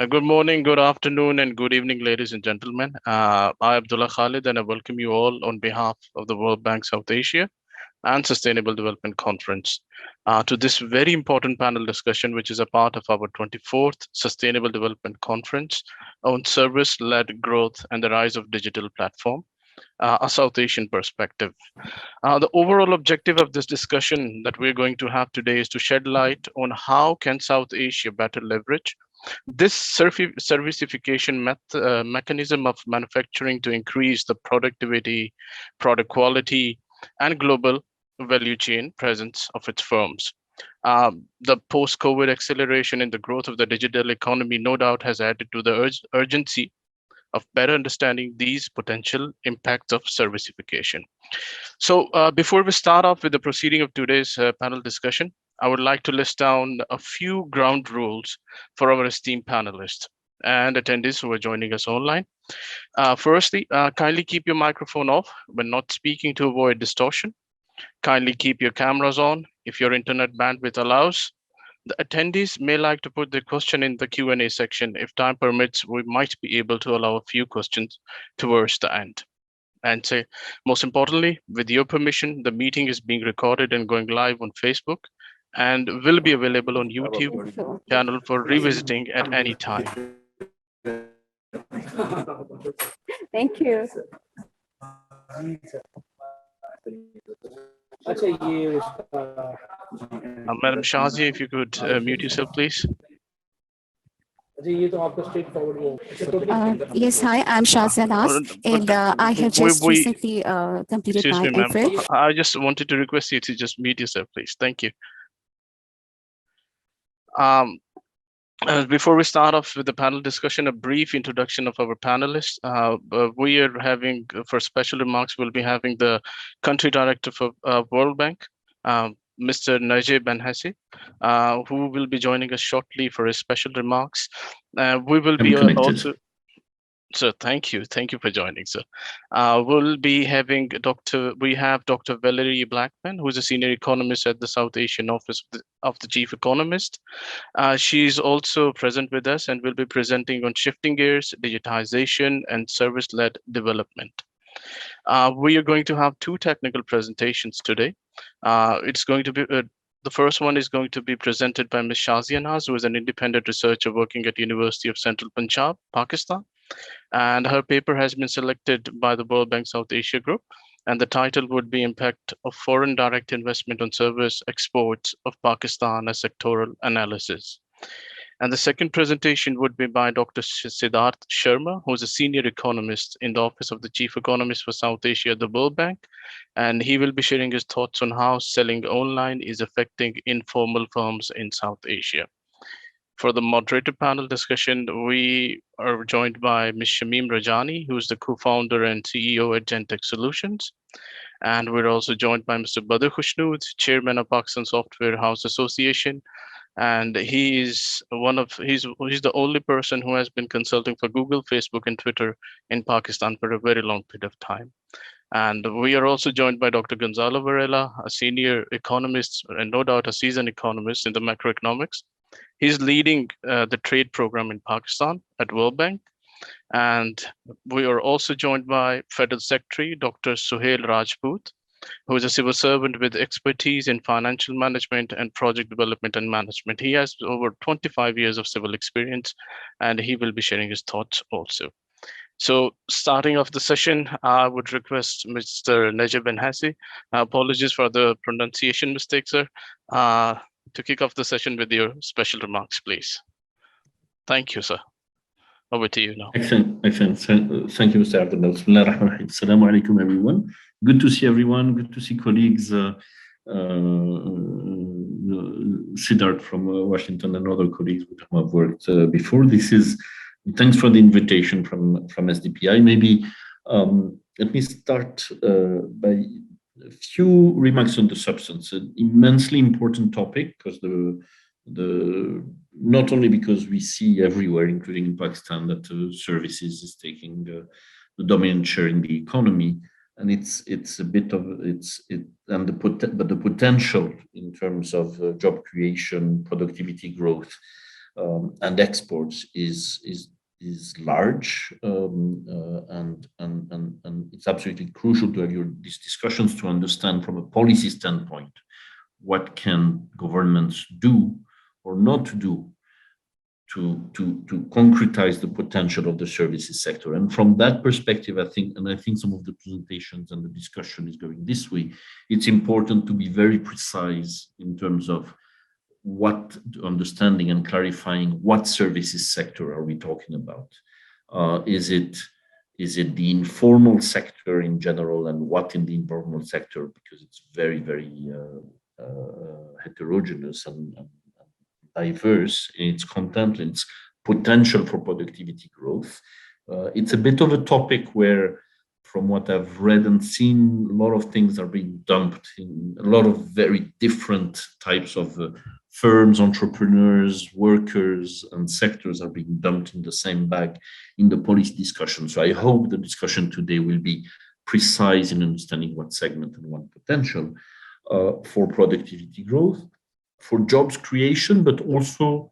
Good morning, good afternoon, and good evening, ladies and gentlemen. I'm Abdullah Khalid, and I welcome you all on behalf of the World Bank South Asia and Sustainable Development Conference to this very important panel discussion, which is a part of our 24th Sustainable Development Conference on service-led growth and the rise of digital platform, a South Asian perspective. The overall objective of this discussion that we're going to have today is to shed light on how can South Asia better leverage this servicification mechanism of manufacturing to increase the productivity, product quality, and global value chain presence of its firms. The post-COVID acceleration in the growth of the digital economy no doubt has added to the urgency of better understanding these potential impacts of servicification. So before we start off with the proceeding of today's panel discussion, I would like to list down a few ground rules for our esteemed panelists and attendees who are joining us online. Firstly, kindly keep your microphone off when not speaking to avoid distortion. Kindly keep your cameras on if your internet bandwidth allows. The attendees may like to put their question in the Q&A section. If time permits, we might be able to allow a few questions towards the end. And say, most importantly, with your permission, the meeting is being recorded and going live on Facebook and will be available on YouTube channel for revisiting at any time. Thank you. Madam Shazia, if you could mute yourself, please. Yes, hi, I'm Shazia Das, and I have just recently completed Excuse my me, ma'am. MPhil. I just wanted to request you to just mute yourself, please. Thank you. Before we start off with the panel discussion, a brief introduction of our panelists. We are having, for special remarks, we'll be having the country director for World Bank, Mr. Najib Benhassi, who will be joining us shortly for his special remarks. We will be also. So thank you for joining, sir. We'll be having we have Dr. Valerie Blackman, who is a senior economist at the South Asian Office of the Chief Economist. She's also present with us and will be presenting on shifting gears, digitization, and service-led development. We are going to have two technical presentations today. It's going to be the first one is going to be presented by Ms. Shazia Naz, who is an independent researcher working at University of Central Punjab, Pakistan. And her paper has been selected by the World Bank South Asia Group. And the title would be Impact of Foreign Direct Investment on Service Exports of Pakistan, a Sectoral Analysis. And the second presentation would be by Dr. Siddharth Sharma, who is a senior economist in the Office of the Chief Economist for South Asia at the World Bank. And he will be sharing his thoughts on how selling online is affecting informal firms in South Asia. For the moderated panel discussion, we are joined by Ms. Shamim Rajani, who is the co-founder and CEO at Gentech Solutions. And we're also joined by Mr. Badr Khushnood, chairman of Pakistan Software House Association. And he's the only person who has been consulting for Google, Facebook, and Twitter in Pakistan for a very long period of time. And we are also joined by Dr. Gonzalo Varela, a senior economist and no doubt a seasoned economist in the macroeconomics. He's leading the trade program in Pakistan at World Bank. And we are also joined by Federal Secretary, Dr. Suhail Rajput, who is a civil servant with expertise in financial management and project development and management. He has over 25 years of civil experience, and he will be sharing his thoughts also. So starting off the session, I would request Mr. Najib Benhassi, apologies for the pronunciation mistakes, sir, to kick off the session with your special remarks, please. Thank you, sir. Over to you now. Excellent. Thank you, Mr. Abdullah. Assalamu alaikum, everyone. Good to see everyone. Good to see colleagues, Siddharth from Washington and other colleagues with whom I've worked before. Thanks for the invitation from SDPI. Maybe let me start by a few remarks on the substance. An immensely important topic because not only because we see everywhere, including in Pakistan, that services is taking the dominant share in the economy, and it's a bit of but the potential in terms of job creation, productivity growth, and exports is large, and it's absolutely crucial to have these discussions to understand from a policy standpoint what can governments do or not do to concretize the potential of the services sector. And from that perspective, I think some of the presentations and the discussion is going this way. It's important to be very precise in terms of what understanding and clarifying what services sector are we talking about. Is it the informal sector in general, and what in the informal sector, because it's very, very heterogeneous and diverse in its content and its potential for productivity growth. It's a bit of a topic where, from what I've read and seen, a lot of things are being dumped in a lot of very different types of firms, entrepreneurs, workers, and sectors are being dumped in the same bag in the policy discussion. So I hope the discussion today will be precise in understanding what segment and what potential for productivity growth, for jobs creation, but also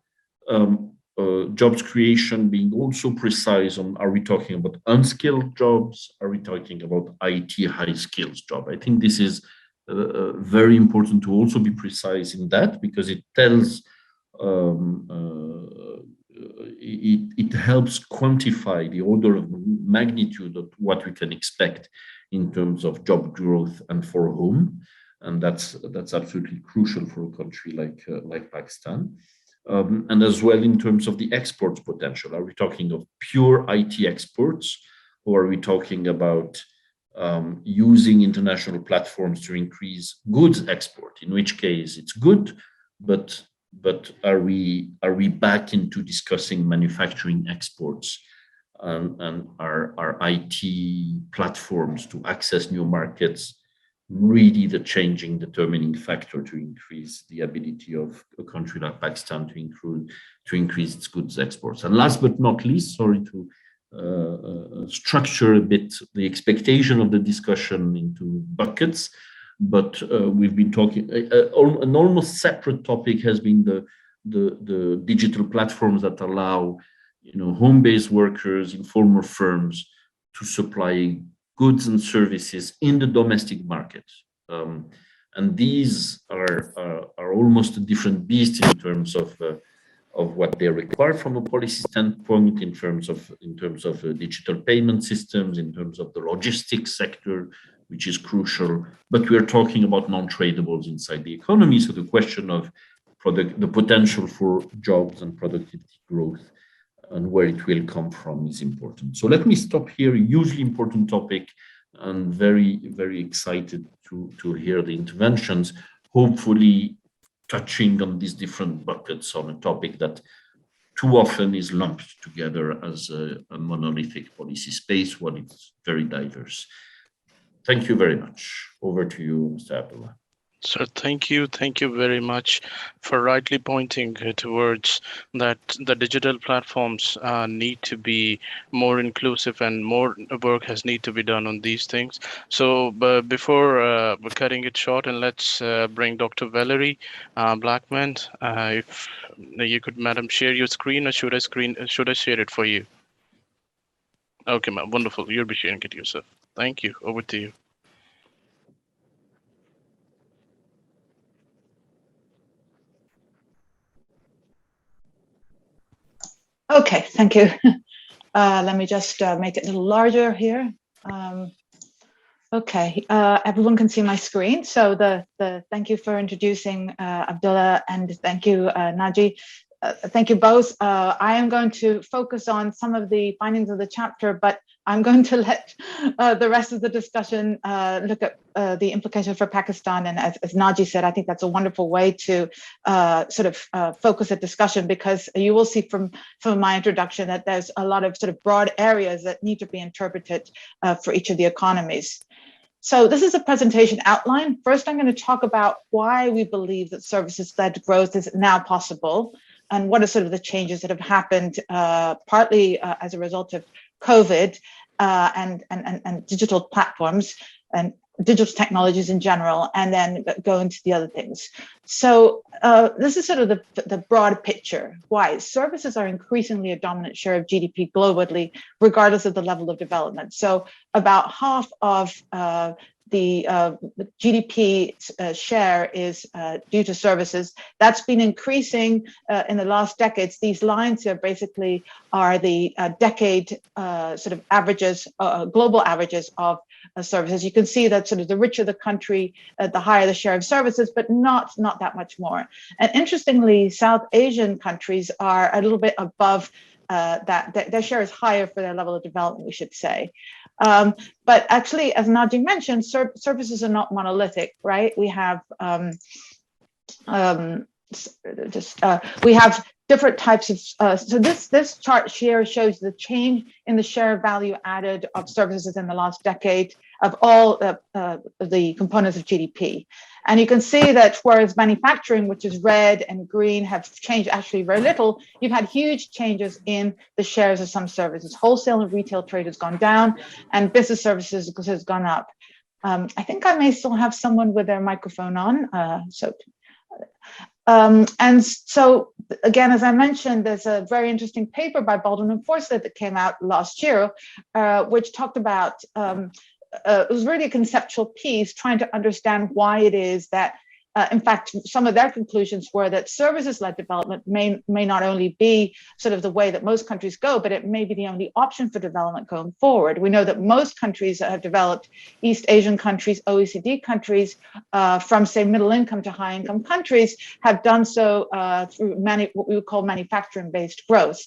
jobs creation being also precise on, are we talking about unskilled jobs? Are we talking about IT high skills job? I think this is very important to also be precise in that, because it tells, it helps quantify the order of magnitude of what we can expect in terms of job growth and for whom. And that's absolutely crucial for a country like Pakistan. And as well in terms of the exports potential. Are we talking of pure IT exports, or are we talking about using international platforms to increase goods export? In which case it's good, but are we back into discussing manufacturing exports and our IT platforms to access new markets really the determining factor to increase the ability of a country like Pakistan to increase its goods exports? And last but not least, sorry to structure a bit the expectation of the discussion into buckets, but we've been talking, an almost separate topic has been the digital platforms that allow, home-based workers, informal firms to supply goods and services in the domestic market. And these are almost a different beast in terms of what they require from a policy standpoint, in terms of digital payment systems, in terms of the logistics sector, which is crucial. But we are talking about non-tradables inside the economy. So the question of the potential for jobs and productivity growth and where it will come from is important. So let me stop here. Hugely important topic, and very, very excited to hear the interventions, hopefully touching on these different buckets on a topic that too often is lumped together as a monolithic policy space when it's very diverse. Thank you very much. Over to you, Mr. Abdullah. Sir, thank you very much for rightly pointing towards that the digital platforms need to be more inclusive, and more work has need to be done on these things. So before we're cutting it short, and let's bring Dr. Valerie Blackman. If you could, madam, share your screen, or should I share it for you? Okay, ma'am, wonderful. You'll be sharing it yourself. Thank you. Over to you. Okay, thank you. Let me just make it a little larger here. Okay, everyone can see my screen. So thank you for introducing Abdullah, and thank you, Naji. Thank you both. I am going to focus on some of the findings of the chapter, but I'm going to let the rest of the discussion look at the implications for Pakistan. And as Naji said, I think that's a wonderful way to focus a discussion, because you will see from my introduction that there's a lot of sort of broad areas that need to be interpreted for each of the economies. So this is a presentation outline. First, I'm going to talk about why we believe that services-led growth is now possible, and what are sort of the changes that have happened partly as a result of COVID and digital platforms, and digital technologies in general, and then go into the other things. So this is sort of the broad picture. Why? Services are increasingly a dominant share of GDP globally, regardless of the level of development. So about half of the GDP share is due to services. That's been increasing in the last decades. These lines here basically are the decade sort of averages, global averages of services. You can see that sort of the richer the country, the higher the share of services, but not that much more. And interestingly, South Asian countries are a little bit above that. Their share is higher for their level of development, we should say. But actually, as Naji mentioned, services are not monolithic, right? We have we have different types of, so this chart here shows the change in the share of value added of services in the last decade of all the components of GDP. And you can see that whereas manufacturing, which is red and green, have changed actually very little, you've had huge changes in the shares of some services. Wholesale and retail trade has gone down, and business services has gone up. I think I may still have someone with their microphone on. And so, again, as I mentioned, there's a very interesting paper by Baldwin and Forsley that came out last year, which talked about, it was really a conceptual piece trying to understand why it is that, in fact, some of their conclusions were that services-led development may not only be sort of the way that most countries go, but it may be the only option for development going forward. We know that most countries that have developed, East Asian countries, OECD countries, from say middle income to high income countries, have done so through what we would call manufacturing-based growth.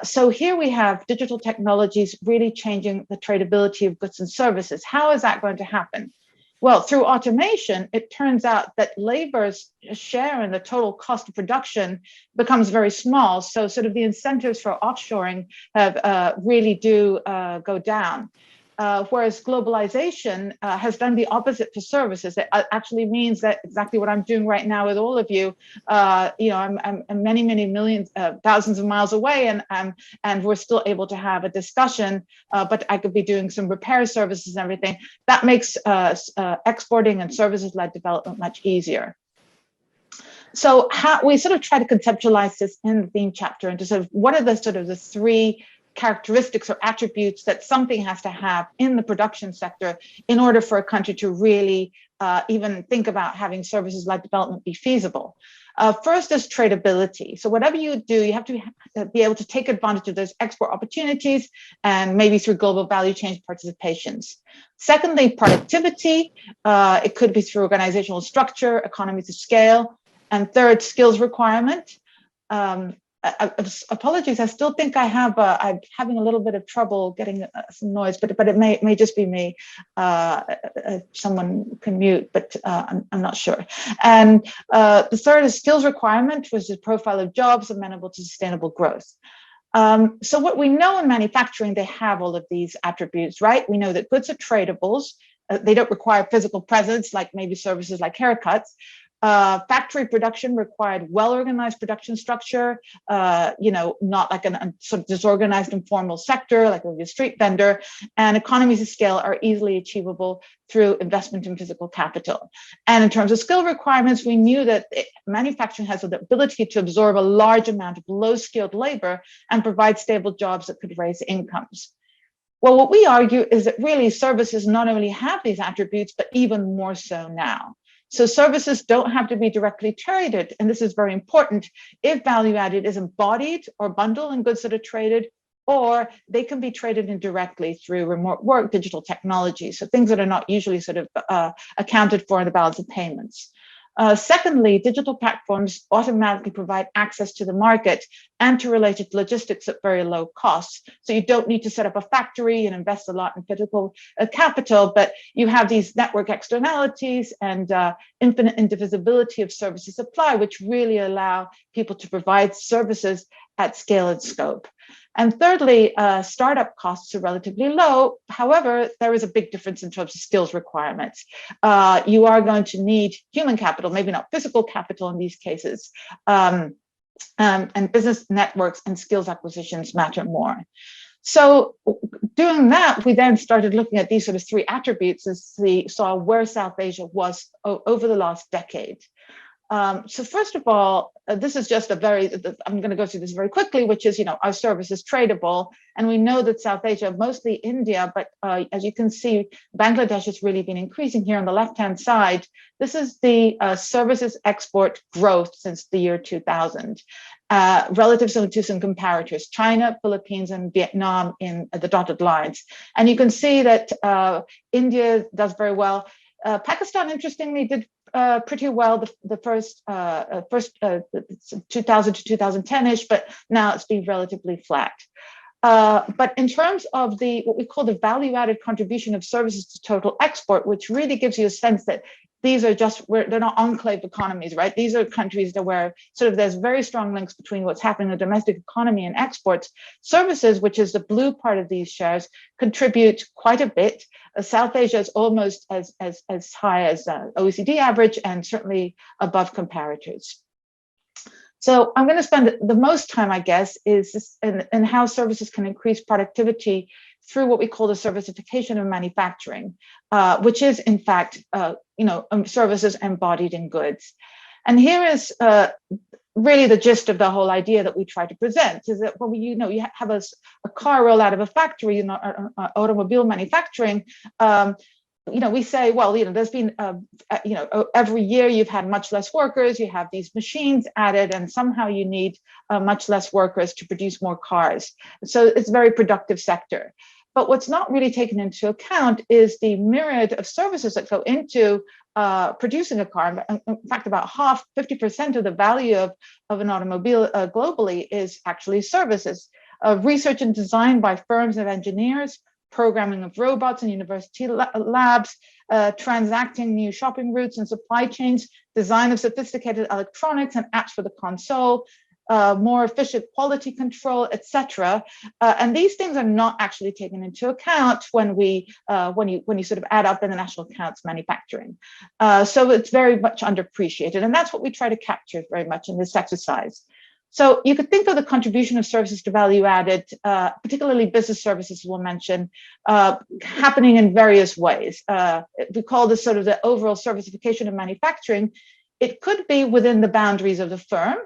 So here we have digital technologies really changing the tradability of goods and services. How is that going to happen? Well, through automation, it turns out that labor's share in the total cost of production becomes very small. So sort of the incentives for offshoring have really do go down. Whereas globalization has done the opposite for services. It actually means that exactly what I'm doing right now with all of you. You know, I'm many millions, thousands of miles away, and we're still able to have a discussion. But I could be doing some repair services and everything. That makes exporting and services-led development much easier. So we sort of try to conceptualize this in the theme chapter into sort of what are the sort of the three characteristics or attributes that something has to have in the production sector in order for a country to really even think about having services-led development be feasible. First is tradability. So whatever you do, you have to be able to take advantage of those export opportunities and maybe through global value chain participations. Secondly, productivity. It could be through organizational structure, economies of scale. And third, skills requirement. Apologies, I still think I'm having a little bit of trouble getting some noise, but it may just be me. Someone can mute, but I'm not sure. And the third is skills requirement, which is a profile of jobs amenable to sustainable growth. So what we know in manufacturing, they have all of these attributes, right? We know that goods are tradables. They don't require physical presence like maybe services like haircuts. Factory production required well-organized production structure, you know, not like a sort of disorganized informal sector, like a street vendor, and economies of scale are easily achievable through investment in physical capital. And in terms of skill requirements, we knew that manufacturing has the ability to absorb a large amount of low-skilled labor and provide stable jobs that could raise incomes. Well, what we argue is that really services not only have these attributes, but even more so now. So services don't have to be directly traded, and this is very important, if value added is embodied or bundled in goods that are traded, or they can be traded indirectly through remote work, digital technology, so things that are not usually sort of accounted for in the balance of payments. Secondly, digital platforms automatically provide access to the market and to related logistics at very low costs. So you don't need to set up a factory and invest a lot in physical capital, but you have these network externalities and infinite indivisibility of services supply, which really allow people to provide services at scale and scope. And thirdly, startup costs are relatively low. However, there is a big difference in terms of skills requirements. You are going to need human capital, maybe not physical capital in these cases, and business networks and skills acquisitions matter more. So doing that, we then started looking at these sort of three attributes as we saw where South Asia was over the last decade. So first of all, this is just I'm going to go through this very quickly, which is, our service is tradable. And we know that South Asia, mostly India, but as you can see, Bangladesh has really been increasing here on the left-hand side. This is the services export growth since the year 2000, relative to some comparators, China, Philippines, and Vietnam in the dotted lines. And you can see that India does very well. Pakistan, interestingly, did pretty well the first 2000 to 2010-ish, but now it's been relatively flat. But in terms of what we call the value-added contribution of services to total export, which really gives you a sense that these are they're not enclave economies, right? These are countries where sort of there's very strong links between what's happening in the domestic economy and exports. Services, which is the blue part of these shares, contribute quite a bit. South Asia is almost as high as OECD average and certainly above comparators. So I'm going to spend the most time, I guess, is in how services can increase productivity through what we call the servicification of manufacturing, which is in fact, services embodied in goods. And here is really the gist of the whole idea that we try to present, is that when you have a car roll out of a factory, automobile manufacturing, we say, well, there's been, every year you've had much less workers, you have these machines added, and somehow you need much less workers to produce more cars. So it's a very productive sector. But what's not really taken into account is the myriad of services that go into producing a car. In fact, about 50% of the value of an automobile globally is actually services. Research and design by firms of engineers, programming of robots in university labs, transacting new shopping routes and supply chains, design of sophisticated electronics and apps for the console, more efficient quality control, etc. And these things are not actually taken into account when you sort of add up in the national accounts manufacturing. So it's very much underappreciated, and that's what we try to capture very much in this exercise. So you could think of the contribution of services to value added, particularly business services we'll mention, happening in various ways. We call this sort of the overall servicification of manufacturing. It could be within the boundaries of the firm,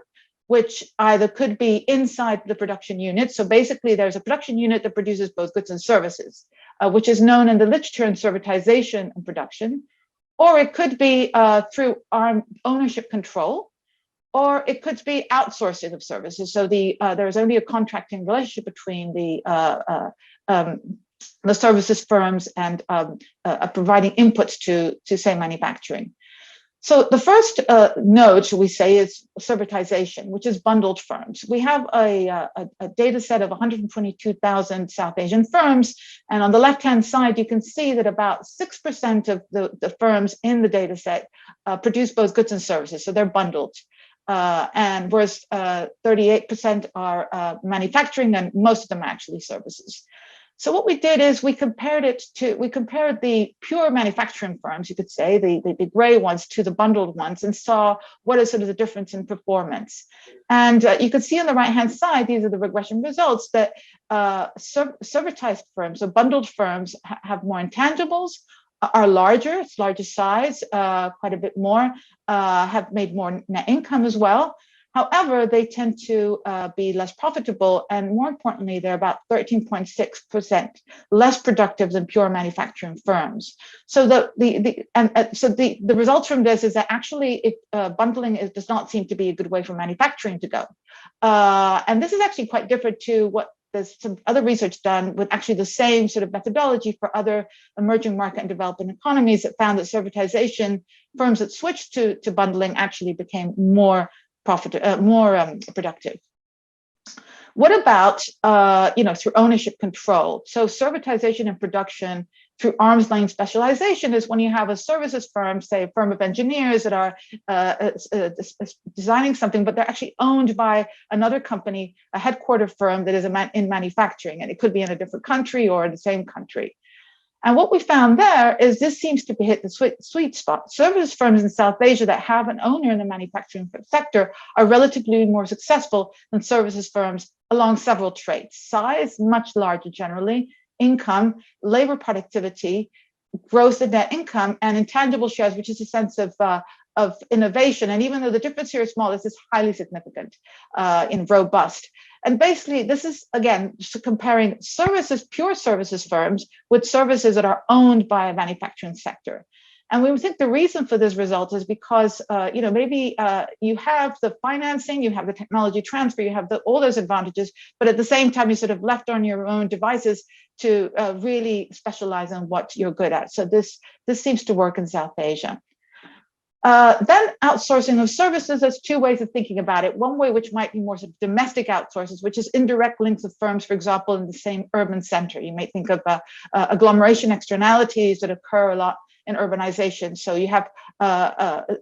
which either could be inside the production unit. So basically there's a production unit that produces both goods and services, which is known in the literature in servitization and production. Or it could be through our ownership control, or it could be outsourcing of services. So there's only a contracting relationship between the services firms and providing inputs to say manufacturing. So the first node, shall we say, is servitization, which is bundled firms. We have a data set of 122,000 South Asian firms. And on the left-hand side, you can see that about 6% of the firms in the data set produce both goods and services. So they're bundled. And whereas 38% are manufacturing, and most of them are actually services. So what we did is we compared the pure manufacturing firms, you could say, the gray ones, to the bundled ones, and saw what is sort of the difference in performance. And you can see on the right-hand side, these are the regression results, that servitized firms, so bundled firms, have more intangibles, are larger, it's larger size, quite a bit more, have made more net income as well. However, they tend to be less profitable, and more importantly, they're about 13.6% less productive than pure manufacturing firms. So the results from this is that actually bundling does not seem to be a good way for manufacturing to go. And this is actually quite different to what there's some other research done with actually the same sort of methodology for other emerging market and developing economies that found that servitization firms that switched to bundling actually became more productive. What about through ownership control? So servitization and production through arm's length specialization is when you have a services firm, say a firm of engineers that are designing something, but they're actually owned by another company, a headquarter firm that is in manufacturing, and it could be in a different country or in the same country. And what we found there is this seems to hit the sweet spot. Service firms in South Asia that have an owner in the manufacturing sector are relatively more successful than services firms along several traits. Size, much larger generally, income, labor productivity, gross and net income, and intangible shares, which is a sense of innovation. And even though the difference here is small, this is highly significant and robust. And basically, this is, again, just comparing services, pure services firms with services that are owned by a manufacturing sector. And we think the reason for this result is because, maybe you have the financing, you have the technology transfer, you have all those advantages, but at the same time, you're sort of left on your own devices to really specialize in what you're good at. So this seems to work in South Asia. Then outsourcing of services, there's two ways of thinking about it. One way, which might be more sort of domestic outsources, which is indirect links of firms, for example, in the same urban center. You may think of agglomeration externalities that occur a lot in urbanization. So you have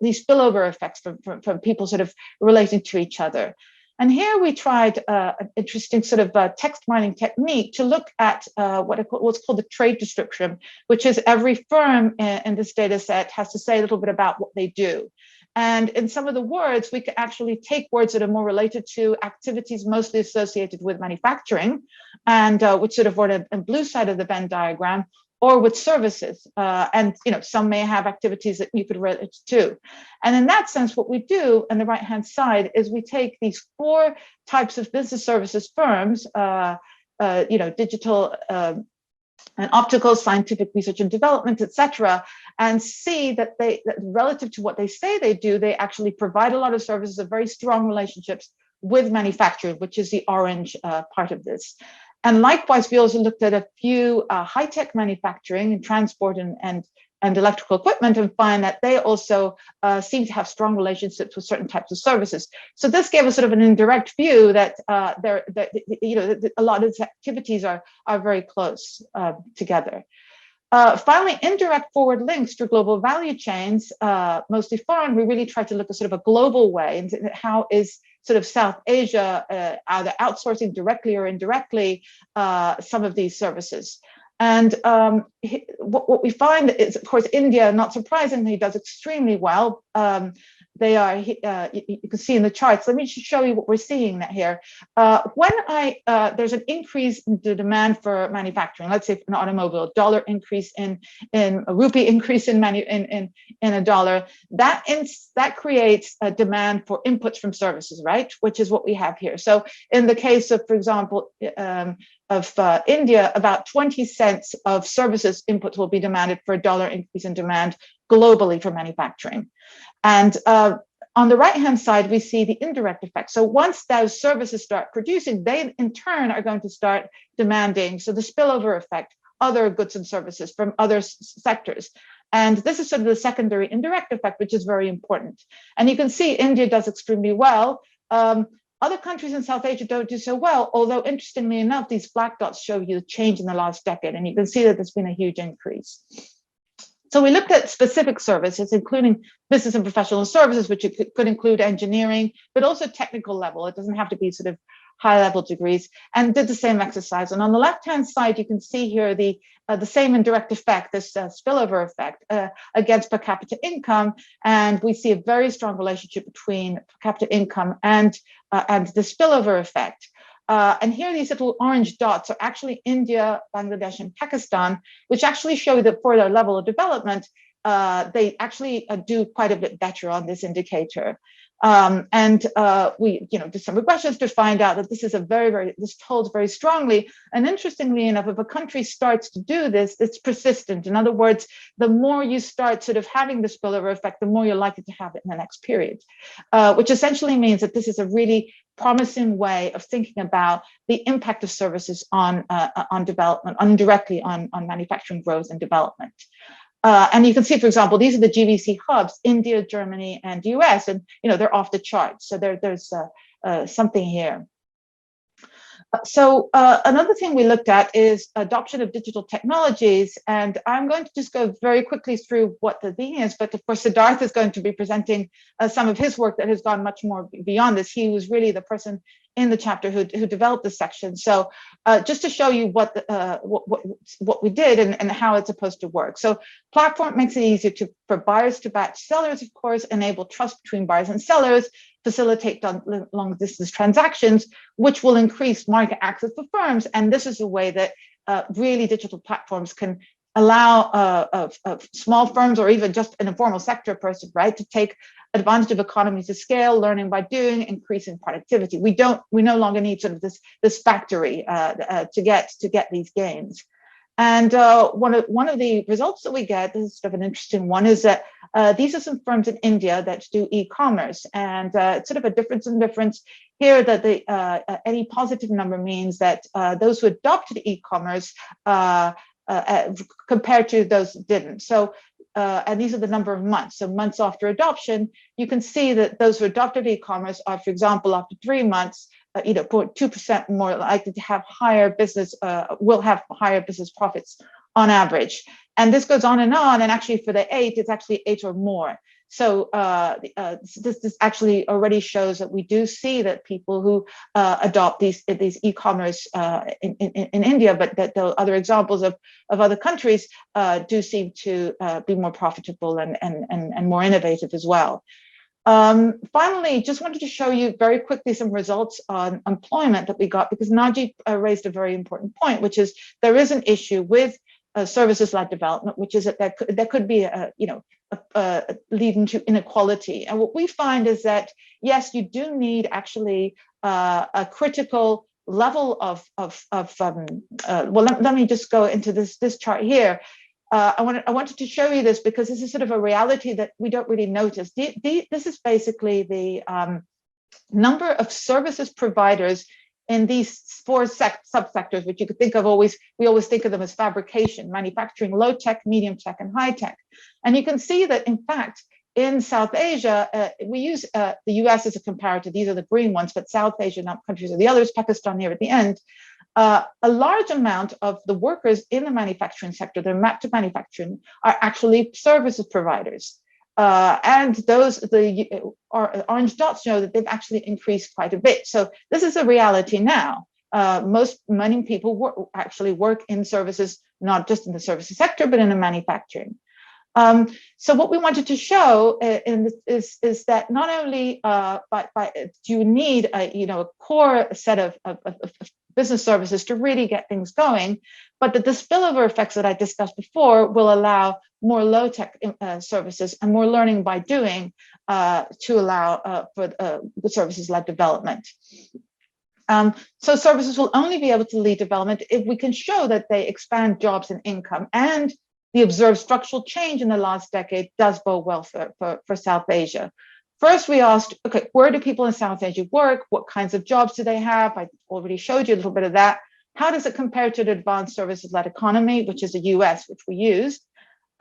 these spillover effects from people sort of relating to each other. And here we tried an interesting sort of text mining technique to look at what's called the trade description, which is every firm in this data set has to say a little bit about what they do. And in some of the words, we could actually take words that are more related to activities mostly associated with manufacturing, and which sort of were on the blue side of the Venn diagram, or with services. And some may have activities that you could relate to. And in that sense, what we do on the right-hand side is we take these 4 types of business services firms, digital and optical, scientific research and development, et cetera, and see that that relative to what they say they do, they actually provide a lot of services, of very strong relationships with manufacturing, which is the orange part of this. And likewise, we also looked at a few high-tech manufacturing and transport and electrical equipment, and find that they also seem to have strong relationships with certain types of services. So this gave us sort of an indirect view that a lot of these activities are very close together. Finally, indirect forward links to global value chains, mostly foreign. We really tried to look at sort of a global way, and how is sort of South Asia either outsourcing directly or indirectly some of these services. And what we find is, of course, India, not surprisingly, does extremely well. They are, you can see in the charts. Let me just show you what we're seeing here. There's an increase in the demand for manufacturing, let's say an automobile, dollar increase in a rupee increase in a dollar, that creates a demand for inputs from services, right? Which is what we have here. So in the case of, for example, of India, about 20 cents of services inputs will be demanded for a dollar increase in demand globally for manufacturing. And on the right-hand side, we see the indirect effect. So once those services start producing, they in turn are going to start demanding, so the spillover effect, other goods and services from other sectors. And this is sort of the secondary indirect effect, which is very important. And you can see India does extremely well. Other countries in South Asia don't do so well, although interestingly enough, these black dots show you the change in the last decade, and you can see that there's been a huge increase. So we looked at specific services, including business and professional services, which could include engineering, but also technical level. It doesn't have to be sort of high level degrees, and did the same exercise. And on the left-hand side, you can see here the same indirect effect, this spillover effect against per capita income. And we see a very strong relationship between per capita income and the spillover effect. And here, these little orange dots are actually India, Bangladesh, and Pakistan, which actually show that for their level of development, they actually do quite a bit better on this indicator. We did some regressions to find out that this is this holds very strongly. And interestingly enough, if a country starts to do this, it's persistent. In other words, the more you start sort of having the spillover effect, the more you're likely to have it in the next period, which essentially means that this is a really promising way of thinking about the impact of services on development, indirectly on manufacturing growth and development. And you can see, for example, these are the GVC hubs, India, Germany, and US, and they're off the charts. So there's something here. So another thing we looked at is adoption of digital technologies. And I'm going to just go very quickly through what the thing is, but of course, Siddharth is going to be presenting some of his work that has gone much more beyond this. He was really the person in the chapter who developed this section. So just to show you what we did and how it's supposed to work. So platform makes it easier for buyers to batch sellers, of course, enable trust between buyers and sellers, facilitate long distance transactions, which will increase market access for firms. And this is a way that really digital platforms can allow small firms or even just an informal sector person, right, to take advantage of economies of scale, learning by doing, increasing productivity. We no longer need sort of this factory to get these gains. And one of the results that we get, this is sort of an interesting one, is that these are some firms in India that do e-commerce, and it's sort of a difference in difference here, that any positive number means that those who adopted e-commerce compared to those that didn't. So, and these are the number of months. So months after adoption, you can see that those who adopted e-commerce are, for example, after 3 months, 2% more likely to have higher business, will have higher business profits on average. And this goes on, and actually for the 8, it's actually 8 or more. So this actually already shows that we do see that people who adopt these e-commerce in India, but that the other examples of other countries do seem to be more profitable and more innovative as well. Finally, just wanted to show you very quickly some results on employment that we got, because Naji raised a very important point, which is there is an issue with services-led development, which is that there could be leading to inequality. And what we find is that, yes, you do need actually a critical level of let me just go into this chart here. I wanted to show you this because this is sort of a reality that we don't really notice. This is basically the number of services providers in these 4 subsectors, which you could think of we always think of them as fabrication, manufacturing, low tech, medium tech, and high tech. And you can see that, in fact, in South Asia, we use the US as a comparator. These are the green ones, but South Asian countries are the others, Pakistan here at the end. A large amount of the workers in the manufacturing sector, they're mapped to manufacturing, are actually services providers. And the orange dots show that they've actually increased quite a bit. So this is a reality now. Many people actually work in services, not just in the services sector, but in the manufacturing. So what we wanted to show is that not only do you need a core set of business services to really get things going, but that the spillover effects that I discussed before will allow more low-tech services and more learning by doing to allow for the services-led development. So services will only be able to lead development if we can show that they expand jobs and income, and the observed structural change in the last decade does bode well for South Asia. First, we asked, okay, where do people in South Asia work? What kinds of jobs do they have? I already showed you a little bit of that. How does it compare to the advanced services-led economy, which is the US, which we use?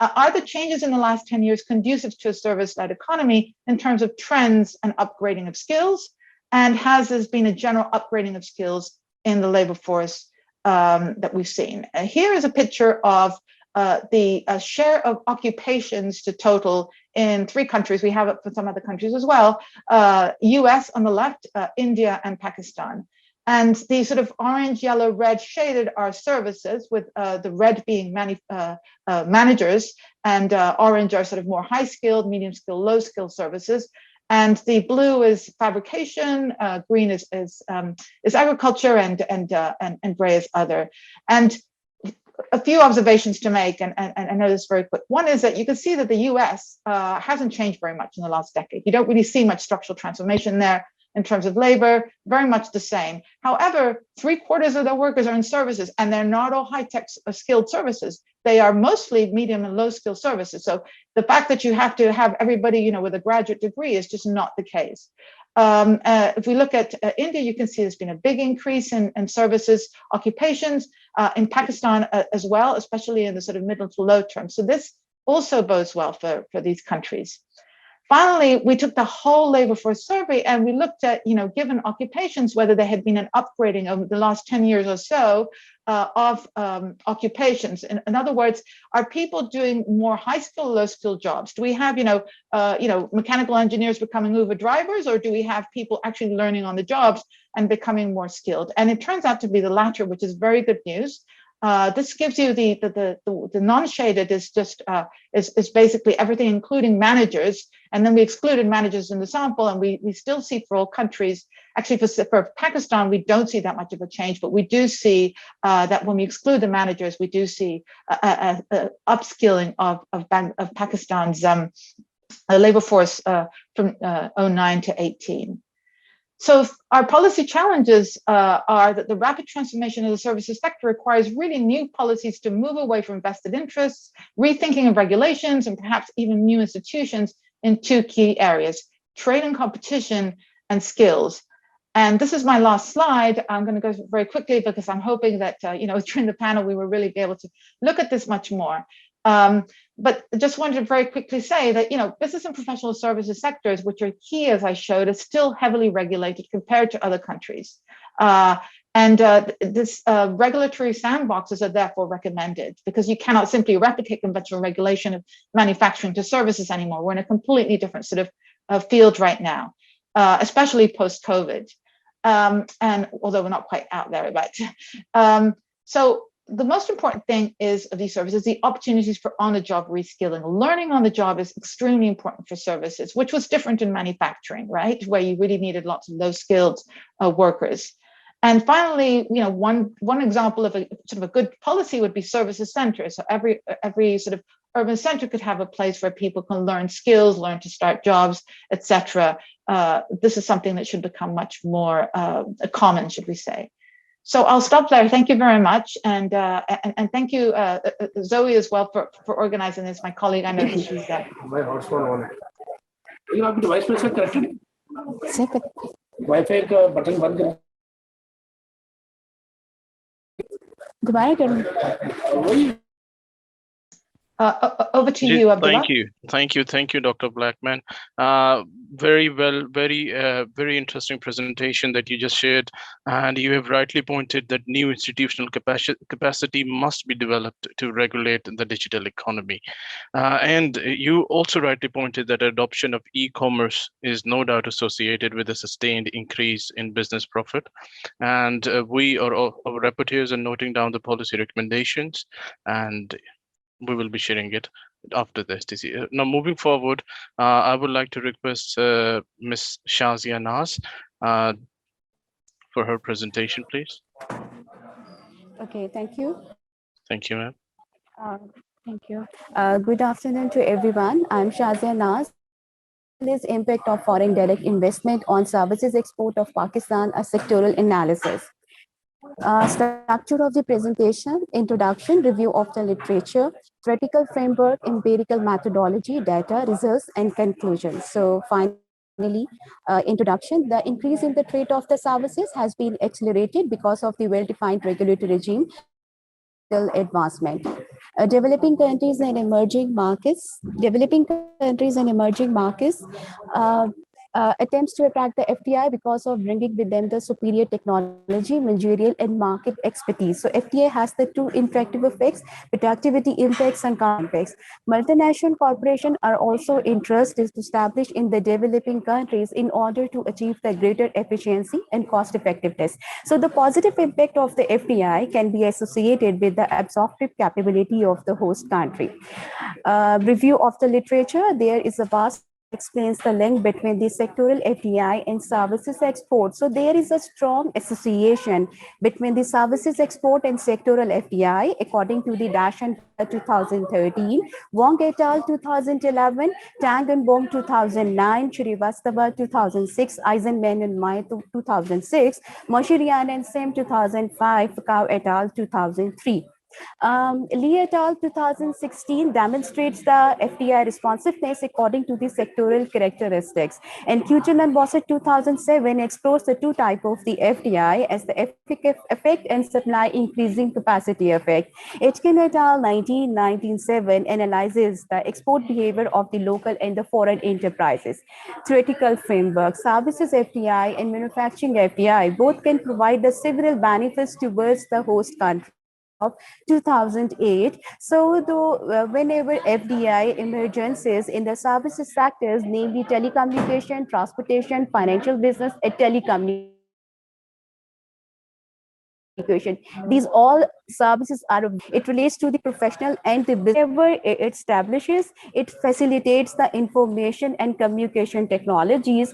Are the changes in the last 10 years conducive to a service-led economy in terms of trends and upgrading of skills? And has there been a general upgrading of skills in the labor force that we've seen? Here is a picture of the share of occupations to total in 3 countries. We have it for some other countries as well. US on the left, India and Pakistan. And the sort of orange, yellow, red shaded are services, with the red being managers, and orange are sort of more high-skilled, medium-skilled, low-skilled services. And the blue is fabrication, green is agriculture, and gray is other. And a few observations to make, and I know this very quick. One is that you can see that the US hasn't changed very much in the last decade. You don't really see much structural transformation there in terms of labor, very much the same. However, 3/4 of their workers are in services, and they're not all high-tech skilled services. They are mostly medium and low-skilled services. So the fact that you have to have everybody, with a graduate degree is just not the case. If we look at India, you can see there's been a big increase in services occupations, in Pakistan as well, especially in the sort of middle to low term. So this also bodes well for these countries. Finally, we took the whole labor force survey, and we looked at, given occupations, whether there had been an upgrading over the last 10 years or so of occupations. In other words, are people doing more high-skilled, low-skilled jobs? Do we have, mechanical engineers becoming Uber drivers, or do we have people actually learning on the jobs and becoming more skilled. And it turns out to be the latter, which is very good news. This gives you the non-shaded is just is basically everything, including managers. And then we excluded managers in the sample, and we still see for all countries. Actually, for Pakistan, we don't see that much of a change, but we do see that when we exclude the managers, we do see a upskilling of Pakistan's labor force from 09 to 18. So our policy challenges are that the rapid transformation of the services sector requires really new policies to move away from vested interests, rethinking of regulations, and perhaps even new institutions in two key areas: trade and competition, and skills. And this is my last slide. I'm going to go very quickly because I'm hoping that during the panel we will really be able to look at this much more. But just wanted to very quickly say that, business and professional services sectors, which are key, as I showed, are still heavily regulated compared to other countries. This regulatory sandboxes are therefore recommended because you cannot simply replicate conventional regulation of manufacturing to services anymore. We're in a completely different sort of field right now, especially post-COVID. And although we're not quite out there yet. So the most important thing is of these services, the opportunities for on-the-job reskilling. Learning on the job is extremely important for services, which was different in manufacturing, right? Where you really needed lots of low-skilled workers. And finally, one example of a sort of a good policy would be services centers. So every sort of urban center could have a place where people can learn skills, learn to start jobs, etc. This is something that should become much more common, should we say. So I'll stop there. Thank you very much. And thank you, Zoe, as well, for organizing this. My colleague, I know that she's there. Over to you, Abdullah. Thank you, Dr. Blackman. Very interesting presentation that you just shared, and you have rightly pointed that new institutional capacity must be developed to regulate the digital economy. And you also rightly pointed that adoption of e-commerce is no doubt associated with a sustained increase in business profit. And our rapporteurs are noting down the policy recommendations, and we will be sharing it after this. Now, moving forward, I would like to request Ms. Shazia Naz for her presentation, please. Okay, thank you. Thank you, ma'am. Thank you. Good afternoon to everyone. I'm Shazia Naz. This impact of foreign direct investment on services export of Pakistan, a sectoral analysis. Structure of the presentation: introduction, review of the literature, theoretical framework, empirical methodology, data, results, and conclusions. So finally, introduction: the increase in the trade of the services has been accelerated because of the well-defined regulatory regime advancement. Developing countries and emerging markets. Attempts to attract the FDI because of bringing with them the superior technology, managerial, and market expertise. So FDI has the two interactive effects: productivity impacts and counter impacts. Multinational corporations are also interested to establish in the developing countries in order to achieve the greater efficiency and cost effectiveness. So the positive impact of the FDI can be associated with the absorptive capability of the host country. Review of the literature: there is a vast explains the link between the sectoral FDI and services export. So there is a strong association between the services export and sectoral FDI, according to the Dash and 2013, Wong et al. 2011, Tang and Wong 2009, Shrivastava 2006, Eisenman and Mai 2006, Moshirian and Sim 2005, Fakao et al. 2003. Lee et al. 2016 demonstrates the FDI responsiveness according to the sectoral characteristics. And Kuchin and Bossett 2007 explores the two types of the FDI as the effect and supply increasing capacity effect. Etkin et al. 1997 analyzes the export behavior of the local and the foreign enterprises. Theoretical framework: services FDI and manufacturing FDI both can provide the several benefits towards the host country of 2008. So though whenever FDI emergences in the services sectors, namely telecommunication, transportation, financial business, and telecommunication, equation. These all services are, it relates to the professional and the business. Whenever it establishes, it facilitates the information and communication technologies,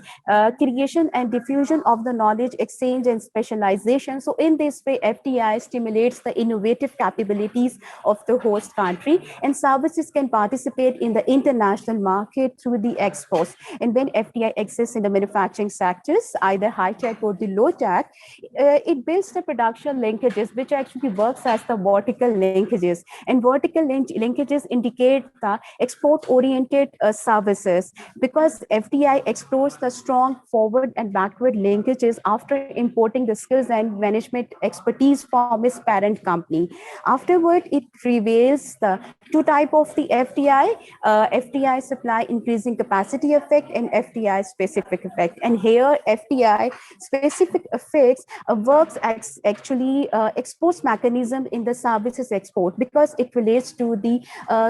creation and diffusion of the knowledge exchange and specialization. So in this way, FDI stimulates the innovative capabilities of the host country, and services can participate in the international market through the exports. And when FDI exists in the manufacturing sectors, either high tech or the low tech, it builds the production linkages, which actually works as the vertical linkages. And vertical linkages indicate the export-oriented services, because FDI explores the strong forward and backward linkages after importing the skills and management expertise from its parent company. Afterward, it reveals the two type of the FDI, FDI supply increasing capacity effect and FDI specific effect. And here FDI specific effects works actually exports mechanism in the services export, because it relates to the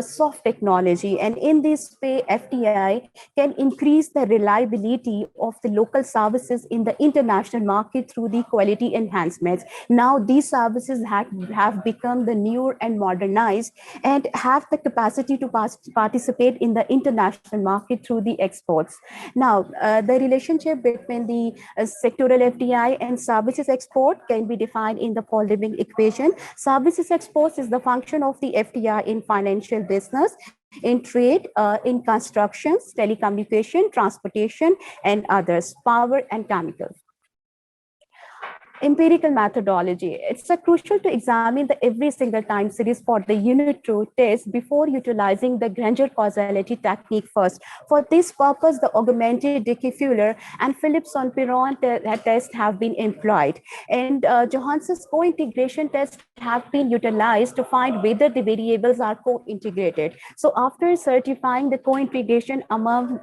soft technology. And in this way, FDI can increase the reliability of the local services in the international market through the quality enhancements. Now these services have become the newer and modernized and have the capacity to participate in the international market through the exports. Now, the relationship between the sectoral FDI and services export can be defined in the following equation. Services exports is the function of the FDI in financial business, in trade, in constructions, telecommunication, transportation, and others, power and chemicals. Empirical methodology. It's crucial to examine the every single time series for the unit 2 test before utilizing the Granger causality technique first. For this purpose, the augmented Dickey-Fuller and Phillips-on-Piron test have been employed. And Johansson's co-integration test have been utilized to find whether the variables are co-integrated. So after certifying the co-integration among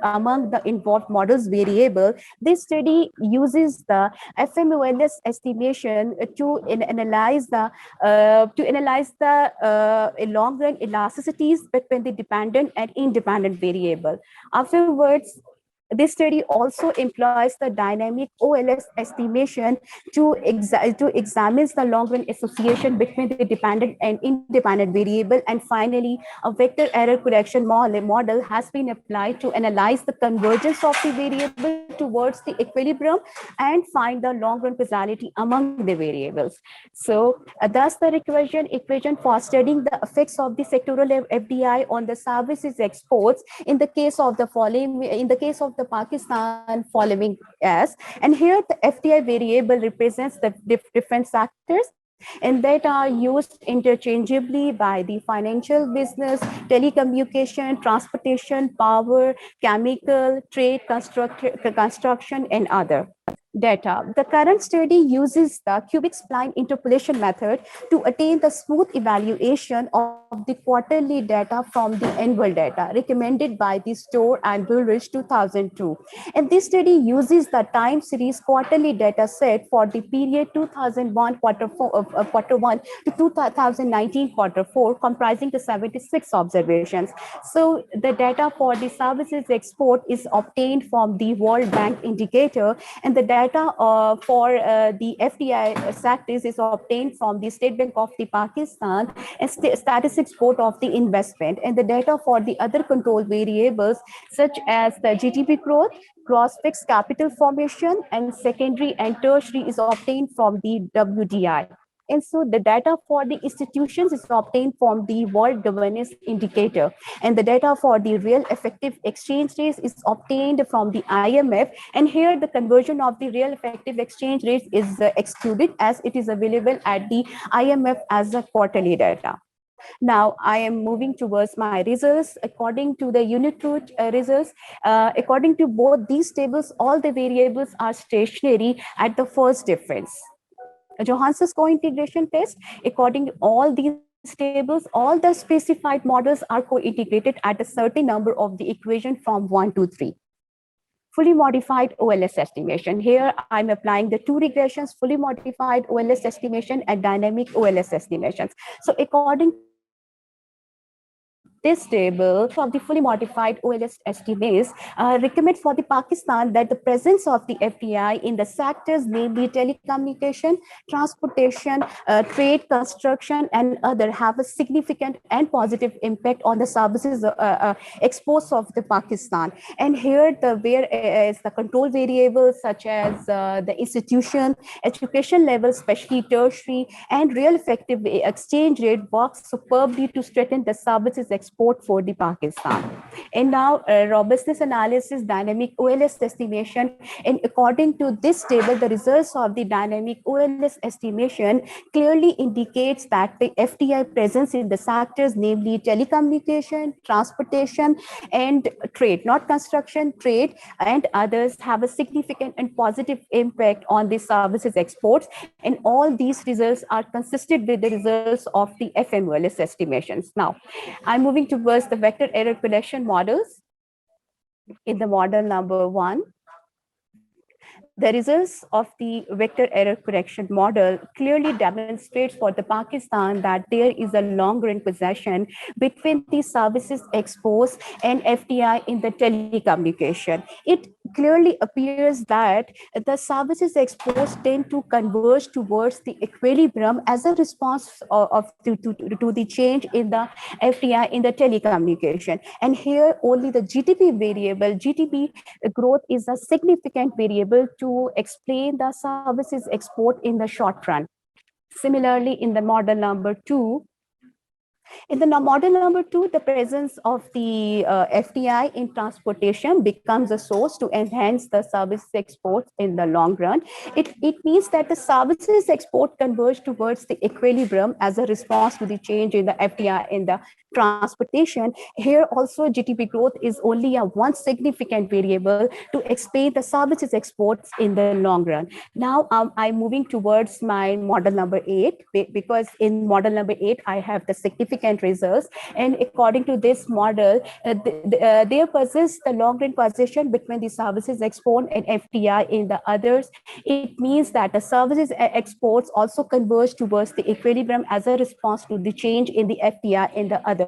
the involved models variable, this study uses the FMOLS estimation to analyze the long-run elasticities between the dependent and independent variable. Afterwards, this study also employs the dynamic OLS estimation to examine the long-run association between the dependent and independent variable. And finally, a vector error correction model has been applied to analyze the convergence of the variable towards the equilibrium and find the long-run causality among the variables. So thus the equation for studying the effects of the sectoral FDI on the services exports in the case of the following, in the case of the Pakistan following as, and here the FDI variable represents the different sectors and that are used interchangeably by the financial business, telecommunication, transportation, power, chemical, trade, construction, and other. Data. The current study uses the cubic spline interpolation method to attain the smooth evaluation of the quarterly data from the annual data recommended by the Store and Bullrich 2002. And this study uses the time series quarterly data set for the period 2001 quarter 1 to 2019 quarter 4, comprising the 76 observations. So the data for the services export is obtained from the World Bank indicator, and the data for the FDI sectors is obtained from the State Bank of the Pakistan and statistics board of the investment. And the data for the other control variables such as the GDP growth, gross fixed capital formation, and secondary and tertiary is obtained from the WDI. And so the data for the institutions is obtained from the World Governance Indicator. And the data for the real effective exchange rates is obtained from the IMF. And here the conversion of the real effective exchange rates is excluded as it is available at the IMF as a quarterly data. Now, I am moving towards my results. According to the unit root results, according to both these tables, all the variables are stationary at the first difference. Johansson's co-integration test, according to all these tables, all the specified models are co-integrated at a certain number of the equation from 1 to 3. Fully modified OLS estimation. Here, I'm applying the two regressions, fully modified OLS estimation and dynamic OLS estimations. So according this table of the fully modified OLS estimates recommend for the Pakistan that the presence of the FDI in the sectors, namely telecommunication, transportation, trade, construction, and other, have a significant and positive impact on the services exports of the Pakistan. And here where is the control variables such as the institution, education level, especially tertiary, and real effective exchange rate works superbly to strengthen the services export for the Pakistan. And now robustness analysis, dynamic OLS estimation, and according to this table, the results of the dynamic OLS estimation clearly indicates that the FDI presence in the sectors, namely telecommunication, transportation, and trade, not construction, trade, and others, have a significant and positive impact on the services exports. And all these results are consistent with the results of the FMOLS estimations. Now, I'm moving towards the vector error correction models. In the model number 1, the results of the vector error correction model clearly demonstrates for the Pakistan that there is a long-run possession between the services exposed and FDI in the telecommunication. It clearly appears that the services exposed tend to converge towards the equilibrium as a response to the change in the FDI in the telecommunication. And here only the GDP variable, GDP growth is a significant variable to explain the services export in the short run. Similarly, in the model number 2, the presence of the FDI in transportation becomes a source to enhance the service exports in the long run. It means that the services export converge towards the equilibrium as a response to the change in the FDI in the transportation. Here also GDP growth is only a one significant variable to explain the services exports in the long run. Now I'm moving towards my model number 8, because in model number 8 I have the significant results, and according to this model there persists the long run position between the services export and FDI in the others. It means that the services exports also converge towards the equilibrium as a response to the change in the FDI in the others.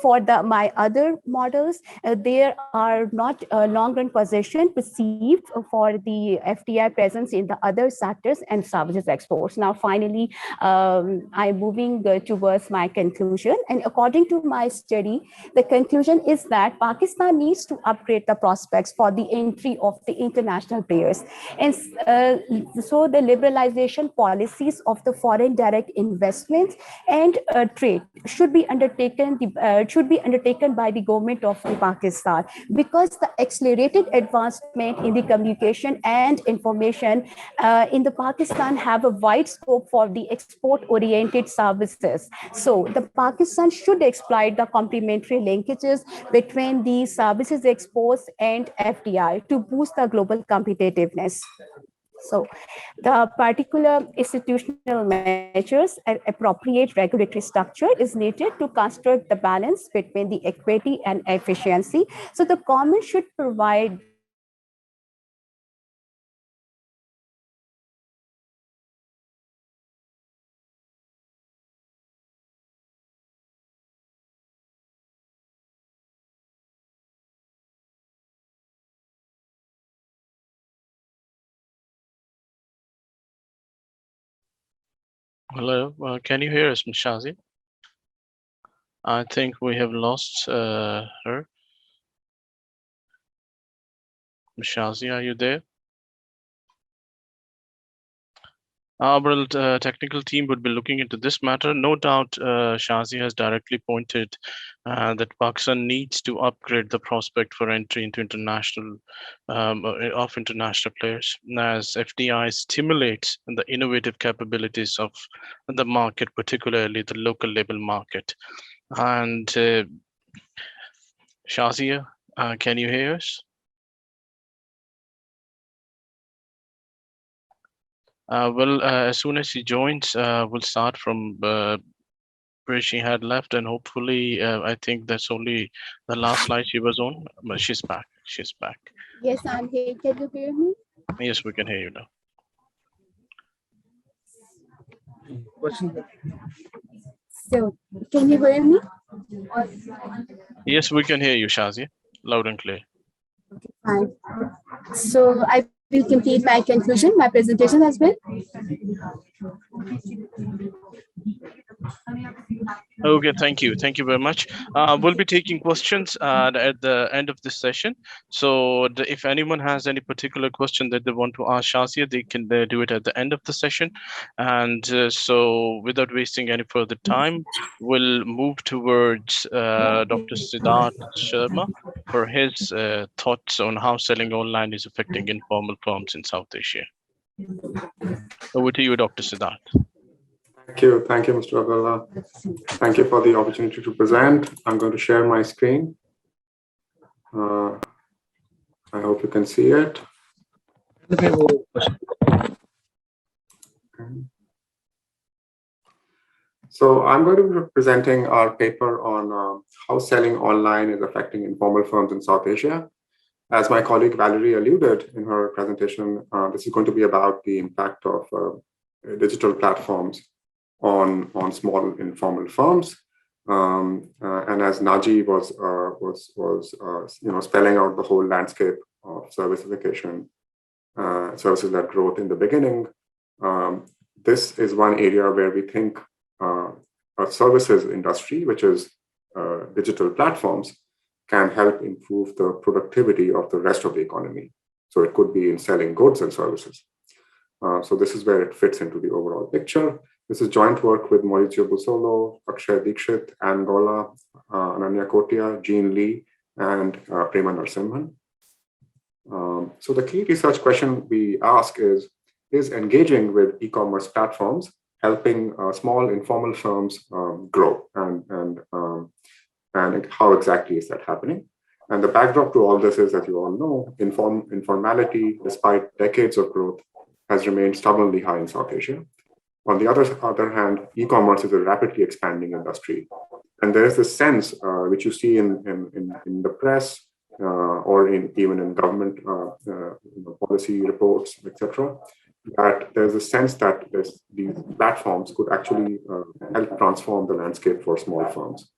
For my other models, there are not long run position perceived for the FDI presence in the other sectors and services exports. Now finally I'm moving towards my conclusion, and according to my study, the conclusion is that Pakistan needs to upgrade the prospects for the entry of the international players, and so the liberalization policies of the foreign direct investments and trade should be undertaken by the government of the Pakistan, because the accelerated advancement in the communication and information in the Pakistan have a wide scope for the export oriented services. So the Pakistan should exploit the complementary linkages between the services exports and FDI to boost the global competitiveness. So the particular institutional measures and appropriate regulatory structure is needed to construct the balance between the equity and efficiency. So the government should provide Hello, can you hear us, Ms. Shazi? I think we have lost her. Ms. Shazi, are you there? Our technical team would be looking into this matter. No doubt, Shazi has directly pointed that Pakistan needs to upgrade the prospect for entry into international players, as FDI stimulates the innovative capabilities of the market, particularly the local label market. And Shazia, can you hear us? Well, as soon as she joins, we'll start from where she had left, and hopefully, I think that's only the last slide she was on, but she's back. She's back. Yes, I'm here. Can you hear me? Yes, we can hear you now. So, can you hear me? Yes, we can hear you, Shazia, loud and clear. Fine. So I will complete my conclusion, my presentation as well. Okay, thank you. Thank you very much. We'll be taking questions at the end of this session. So if anyone has any particular question that they want to ask Shazia, they can do it at the end of the session. And so without wasting any further time, we'll move towards Dr. Siddharth Sharma for his thoughts on how selling online is affecting informal firms in South Asia. Over to you, Dr. Siddharth. Thank you, Mr. Abdullah. Thank you for the opportunity to present. I'm going to share my screen. I hope you can see it. Okay. So I'm going to be presenting our paper on how selling online is affecting informal firms in South Asia. As my colleague Valerie alluded in her presentation, this is going to be about the impact of digital platforms on small informal firms, and as Naji was spelling out the whole landscape of servicification, services-led growth in the beginning. This is one area where we think a services industry, which is digital platforms, can help improve the productivity of the rest of the economy. So it could be in selling goods and services. So this is where it fits into the overall picture. This is joint work with Mauricio Busolo, Akshay Dikshit, Ann Gola, Ananya Kotia, Jean Lee, and Prema Narasimhan. So the key research question we ask is engaging with e-commerce platforms helping small informal firms grow, and how exactly is that happening? And the backdrop to all this is, as you all know, informality, despite decades of growth, has remained stubbornly high in South Asia. On the other hand, e-commerce is a rapidly expanding industry. And there is this sense, which you see in the press, or even in government policy reports, etc., that there's a sense that these platforms could actually help transform the landscape for small firms.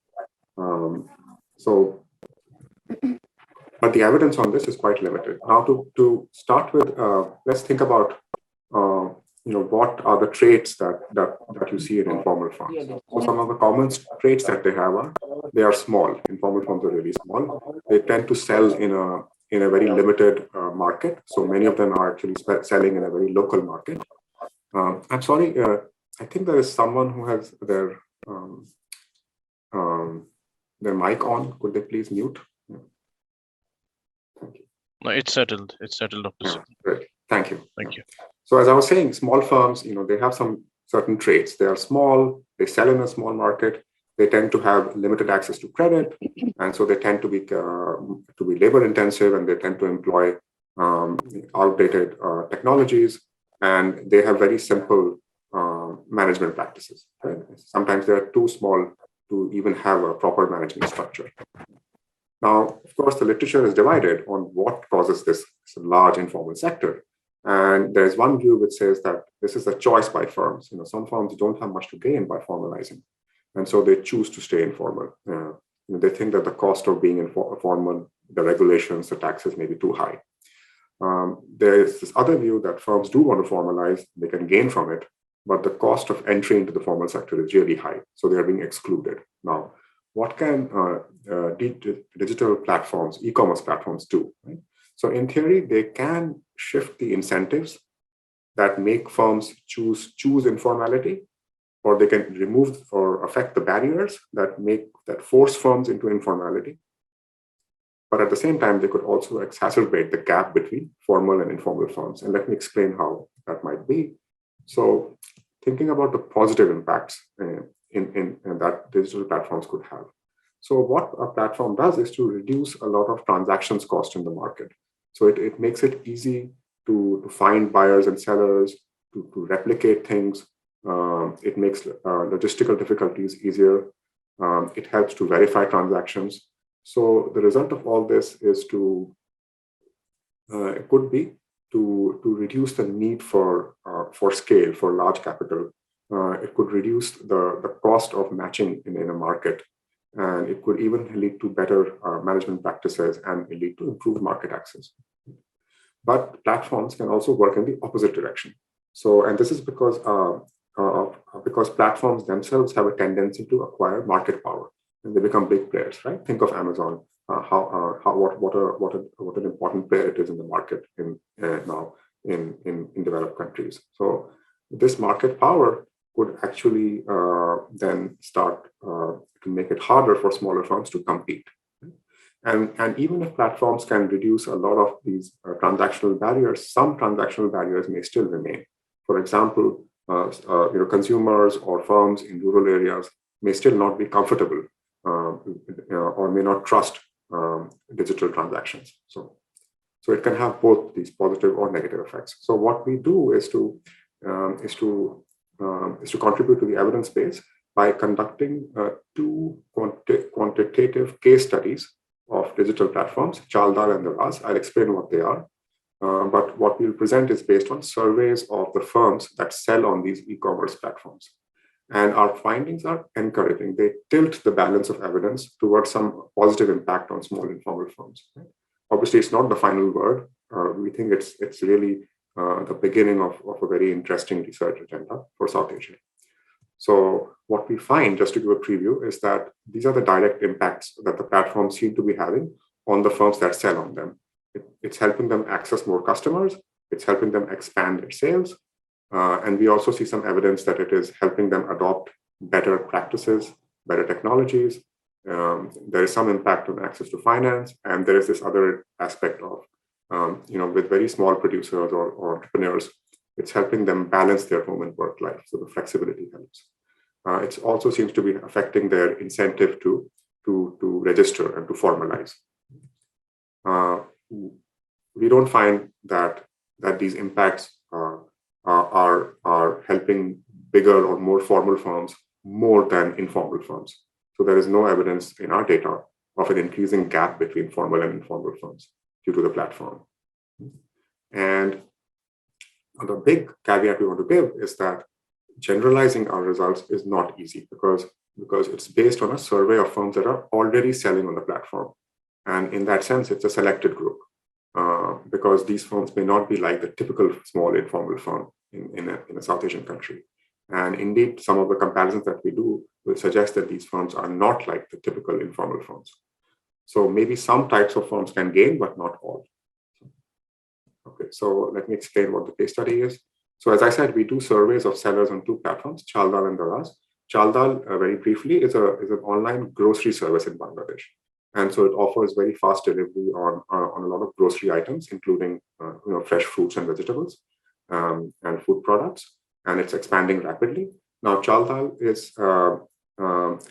But the evidence on this is quite limited. Now, to start with, let's think about what are the traits that you see in informal firms. So some of the common traits that they have are they are small. Informal firms are really small. They tend to sell in a very limited market. So many of them are actually selling in a very local market. I'm sorry, I think there is someone who has their mic on. Could they please mute? Thank you. No, it's settled. It's settled, Dr. Siddharth. Great. Thank you. Thank you. So as I was saying, small firms, they have some certain traits. They are small, they sell in a small market, they tend to have limited access to credit, and so they tend to be labor intensive, and they tend to employ outdated technologies, and they have very simple management practices. Right? Sometimes they are too small to even have a proper management structure. Now, of course, the literature is divided on what causes this large informal sector. And there's one view which says that this is a choice by firms. Some firms don't have much to gain by formalizing, and so they choose to stay informal. They think that the cost of being informal, the regulations, the taxes may be too high. There's this other view that firms do want to formalize, they can gain from it, but the cost of entry into the formal sector is really high, so they are being excluded. Now, what can digital platforms, e-commerce platforms do? Right? So in theory, they can shift the incentives that make firms choose informality, or they can remove or affect the barriers that force firms into informality. But at the same time, they could also exacerbate the gap between formal and informal firms. And let me explain how that might be. So thinking about the positive impacts in that digital platforms could have. So what a platform does is to reduce a lot of transactions cost in the market. So it makes it easy to find buyers and sellers, to replicate things. It makes logistical difficulties easier. It helps to verify transactions. So the result of all this is it could be to reduce the need for scale, for large capital. It could reduce the cost of matching in a market. And it could even lead to better management practices and lead to improved market access. But platforms can also work in the opposite direction. So, and this is because platforms themselves have a tendency to acquire market power, and they become big players, right? Think of Amazon, what an important player it is in the market now in developed countries. So this market power could actually then start to make it harder for smaller firms to compete. And even if platforms can reduce a lot of these transactional barriers, some transactional barriers may still remain. For example, consumers or firms in rural areas may still not be comfortable or may not trust digital transactions. So it can have both these positive or negative effects. So what we do is to contribute to the evidence base by conducting two quantitative case studies of digital platforms, Chaldal and Daraz. I'll explain what they are. But what we'll present is based on surveys of the firms that sell on these e-commerce platforms. And our findings are encouraging. They tilt the balance of evidence towards some positive impact on small informal firms. Obviously, it's not the final word. We think it's really the beginning of a very interesting research agenda for South Asia. So what we find, just to give a preview, is that these are the direct impacts that the platforms seem to be having on the firms that sell on them. It's helping them access more customers. It's helping them expand their sales. And we also see some evidence that it is helping them adopt better practices, better technologies. There is some impact on access to finance. And there is this other aspect of, with very small producers or entrepreneurs, it's helping them balance their home and work life. So the flexibility helps. It also seems to be affecting their incentive to register and to formalize. We don't find that these impacts are helping bigger or more formal firms more than informal firms. So there is no evidence in our data of an increasing gap between formal and informal firms due to the platform. And the big caveat we want to give is that generalizing our results is not easy because it's based on a survey of firms that are already selling on the platform. And in that sense, it's a selected group because these firms may not be like the typical small informal firm in a South Asian country. And indeed, some of the comparisons that we do will suggest that these firms are not like the typical informal firms. So maybe some types of firms can gain, but not all. Okay, so let me explain what the case study is. So as I said, we do surveys of sellers on two platforms, Chaldal and Daraz. Chaldal, very briefly, is an online grocery service in Bangladesh. And so it offers very fast delivery on a lot of grocery items, including fresh fruits and vegetables and food products. And it's expanding rapidly. Now, Chaldal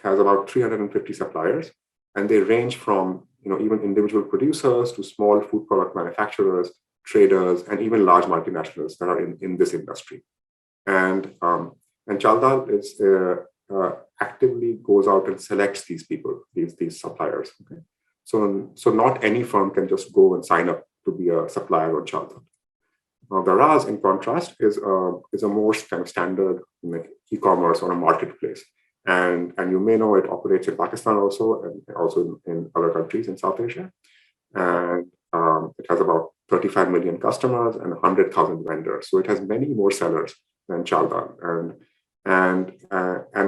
has about 350 suppliers, and they range from even individual producers to small food product manufacturers, traders, and even large multinationals that are in this industry. And Chaldal is actively goes out and selects these people, these suppliers. Okay? So not any firm can just go and sign up to be a supplier on Chaldal. Now, Daraz, in contrast, is a more kind of standard e-commerce or a marketplace. And you may know it operates in Pakistan also, and also in other countries in South Asia. And it has about 35 million customers and 100,000 vendors. So it has many more sellers than Chaldal. And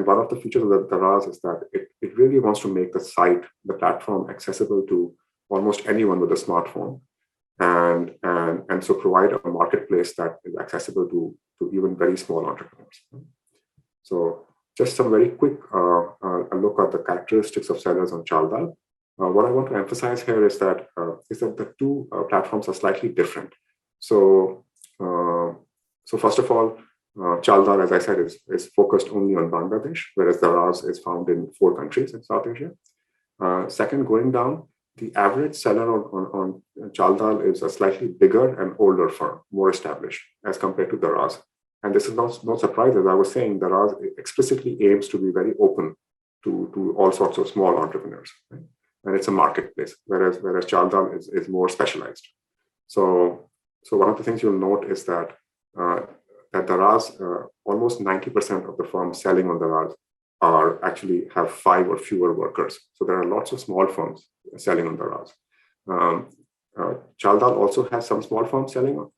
one of the features of the Daraz is that it really wants to make the site, the platform, accessible to almost anyone with a smartphone, and so provide a marketplace that is accessible to even very small entrepreneurs. So just some very quick look at the characteristics of sellers on Chaldal. What I want to emphasize here is that the two platforms are slightly different. So first of all, Chaldal, as I said, is focused only on Bangladesh, whereas Daraz is found in 4 countries in South Asia. Second, going down, the average seller on Chaldal is a slightly bigger and older firm, more established as compared to Daraz. And this is no surprise, as I was saying, Daraz explicitly aims to be very open to all sorts of small entrepreneurs. Right? And it's a marketplace, whereas Chaldal is more specialized. So one of the things you'll note is that Daraz, almost 90% of the firms selling on Daraz are actually have 5 or fewer workers. So there are lots of small firms selling on Daraz. Chaldal also has some small firms selling,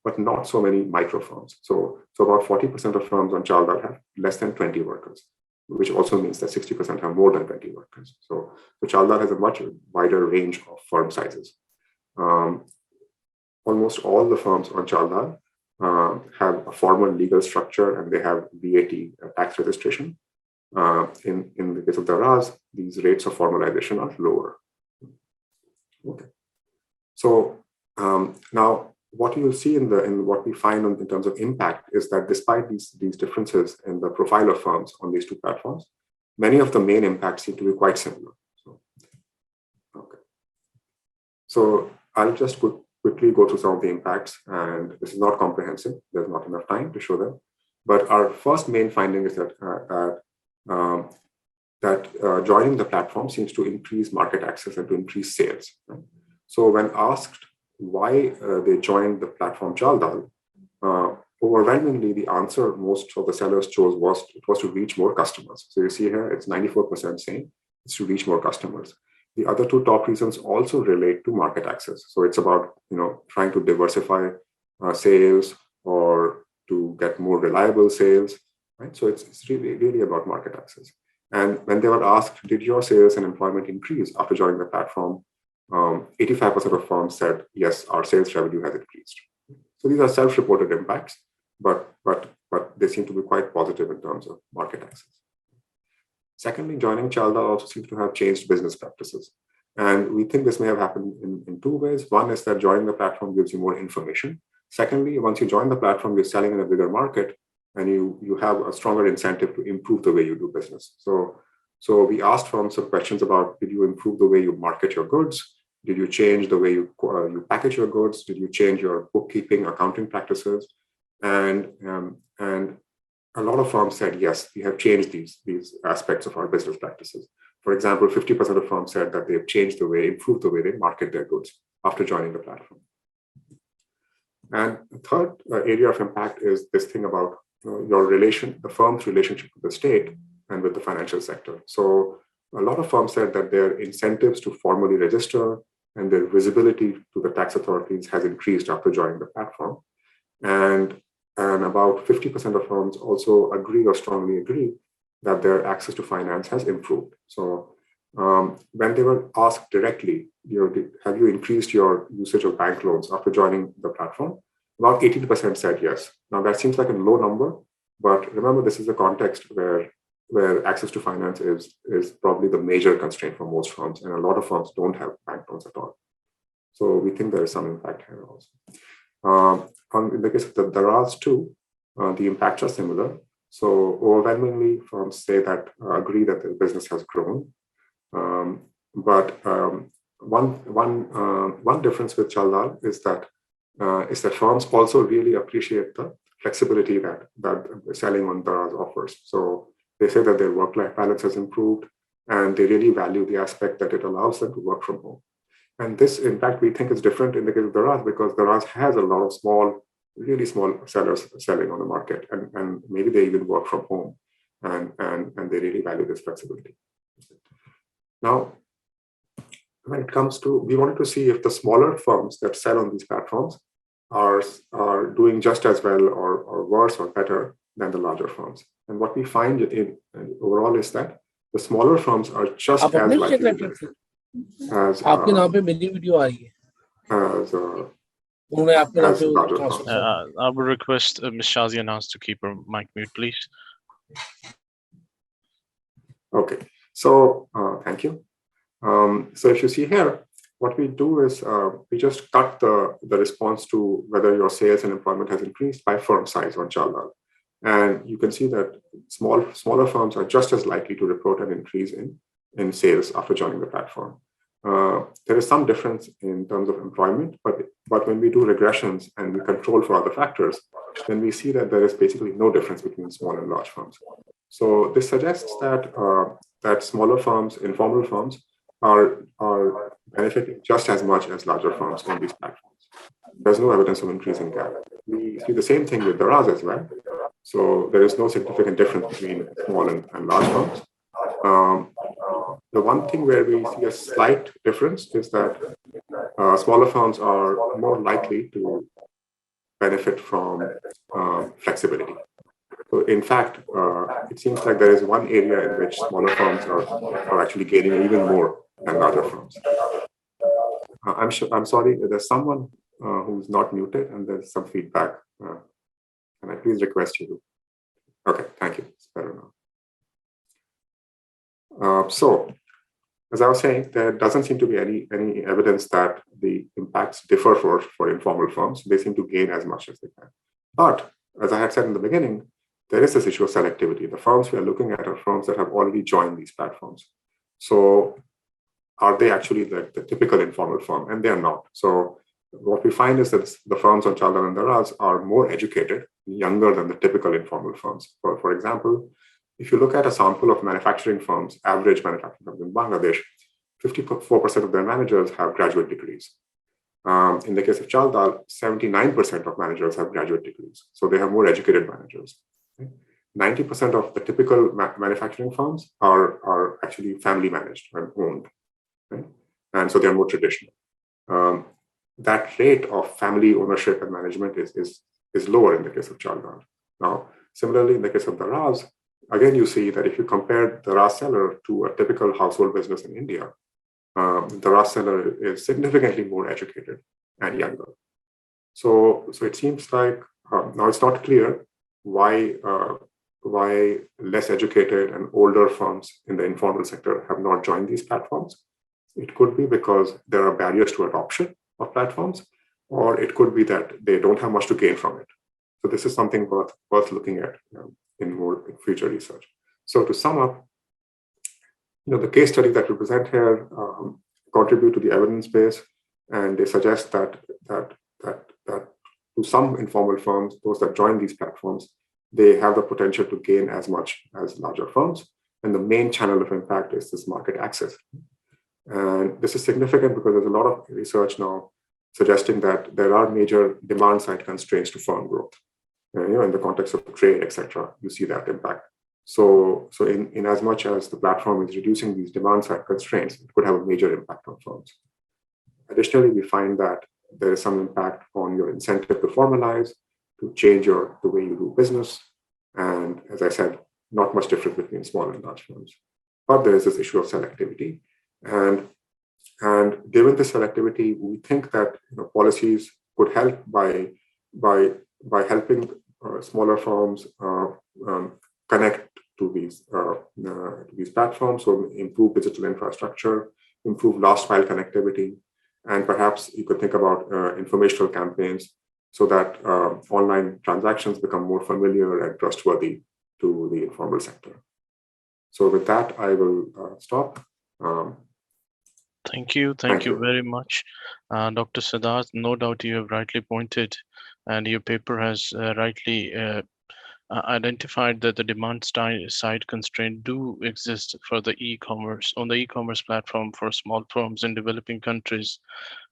but not so many micro firms. So about 40% of firms on Chaldal have less than 20 workers, which also means that 60% have more than 20 workers. So Chaldal has a much wider range of firm sizes. Almost all the firms on Chaldal have a formal legal structure, and they have VAT tax registration. In the case of Daraz, these rates of formalization are lower. Okay. So now, what you will see in what we find in terms of impact is that despite these differences in the profile of firms on these two platforms, many of the main impacts seem to be quite similar. So I'll just quickly go through some of the impacts, and this is not comprehensive. There's not enough time to show them. But our first main finding is that joining the platform seems to increase market access and to increase sales. Right? So when asked why they joined the platform Chaldal, overwhelmingly the answer most of the sellers chose was to reach more customers. So you see here, it's 94% saying it's to reach more customers. The other two top reasons also relate to market access. So it's about trying to diversify sales or to get more reliable sales. Right? So it's really about market access. And when they were asked, did your sales and employment increase after joining the platform? 85% of firms said, yes, our sales revenue has increased. So these are self-reported impacts, but they seem to be quite positive in terms of market access. Secondly, joining Chaldal also seems to have changed business practices. And we think this may have happened in two ways. One is that joining the platform gives you more information. Secondly, once you join the platform, you're selling in a bigger market, and you have a stronger incentive to improve the way you do business. So we asked firms some questions about, did you improve the way you market your goods? Did you change the way you package your goods? Did you change your bookkeeping, accounting practices? And a lot of firms said, yes, we have changed these aspects of our business practices. For example, 50% of firms said that they've improved the way they market their goods after joining the platform. And the third area of impact is this thing about the firm's relationship with the state and with the financial sector. So a lot of firms said that their incentives to formally register and their visibility to the tax authorities has increased after joining the platform. And about 50% of firms also agree or strongly agree that their access to finance has improved. So when they were asked directly, have you increased your usage of bank loans after joining the platform? About 80% said yes. Now that seems like a low number, but remember, this is a context where access to finance is probably the major constraint for most firms, and a lot of firms don't have bank loans at all. So we think there is some impact here also. In the case of the Daraz too, the impacts are similar. So overwhelmingly, firms say that agree that the business has grown. But one difference with Chaldal is that firms also really appreciate the flexibility that selling on Daraz offers. So they say that their work-life balance has improved, and they really value the aspect that it allows them to work from home. And this, in fact, we think is different in the case of Daraz, because Daraz has a lot of really small sellers selling on the market, and maybe they even work from home, and they really value this flexibility. Now, when it comes to, we wanted to see if the smaller firms that sell on these platforms are doing just as well or worse or better than the larger firms. And what we find overall is that the smaller firms are just as likely to benefit as larger firms. I would request Ms. Shazia Naz to keep her mic mute, please. Okay, so thank you. So if you see here, what we do is we just cut the response to whether your sales and employment has increased by firm size on Chaldal. And you can see that smaller firms are just as likely to report an increase in sales after joining the platform. There is some difference in terms of employment, but when we do regressions and we control for other factors, then we see that there is basically no difference between small and large firms. So this suggests that smaller firms, informal firms, are benefiting just as much as larger firms on these platforms. There's no evidence of increasing gap. We see the same thing with Daraz as well. So there is no significant difference between small and large firms. The one thing where we see a slight difference is that smaller firms are more likely to benefit from flexibility. So in fact, it seems like there is one area in which smaller firms are actually gaining even more than larger firms. I'm sorry, there's someone who's not muted and there's some feedback. Can I please request you to? Okay, thank you. It's better now. So, as I was saying, there doesn't seem to be any evidence that the impacts differ for informal firms. They seem to gain as much as they can. But as I had said in the beginning, there is this issue of selectivity. The firms we are looking at are firms that have already joined these platforms. So are they actually the typical informal firm? And they are not. So what we find is that the firms on Chaldan and Daraz are more educated, younger than the typical informal firms. For example, if you look at a sample of manufacturing firms, average manufacturing firms in Bangladesh, 54% of their managers have graduate degrees. In the case of Chaldal, 79% of managers have graduate degrees. So they have more educated managers. 90% of the typical manufacturing firms are actually family managed and owned. Right? And so they're more traditional. That rate of family ownership and management is lower in the case of Chaldal. Now, similarly, in the case of Daraz, again, you see that if you compare the Daraz seller to a typical household business in India, the Daraz seller is significantly more educated and younger. So it seems like now it's not clear why less educated and older firms in the informal sector have not joined these platforms. It could be because there are barriers to adoption of platforms, or it could be that they don't have much to gain from it. So this is something worth looking at in more future research. So to sum up, the case studies that we present here contribute to the evidence base, and they suggest that to some informal firms, those that join these platforms, they have the potential to gain as much as larger firms. And the main channel of impact is this market access. And this is significant because there's a lot of research now suggesting that there are major demand side constraints to firm growth. In the context of trade, etc., you see that impact. So in as much as the platform is reducing these demand side constraints, it could have a major impact on firms. Additionally, we find that there is some impact on your incentive to formalize, to change the way you do business. And as I said, not much difference between small and large firms. But there is this issue of selectivity. And given the selectivity, we think that policies could help by helping smaller firms connect to these platforms, so improve digital infrastructure, improve last mile connectivity, and perhaps you could think about informational campaigns so that online transactions become more familiar and trustworthy to the informal sector. So with that, I will stop. Thank you very much, Dr. Siddharth. No doubt you have rightly pointed, and your paper has rightly identified that the demand side constraint do exist for the e-commerce on the e-commerce platform for small firms in developing countries,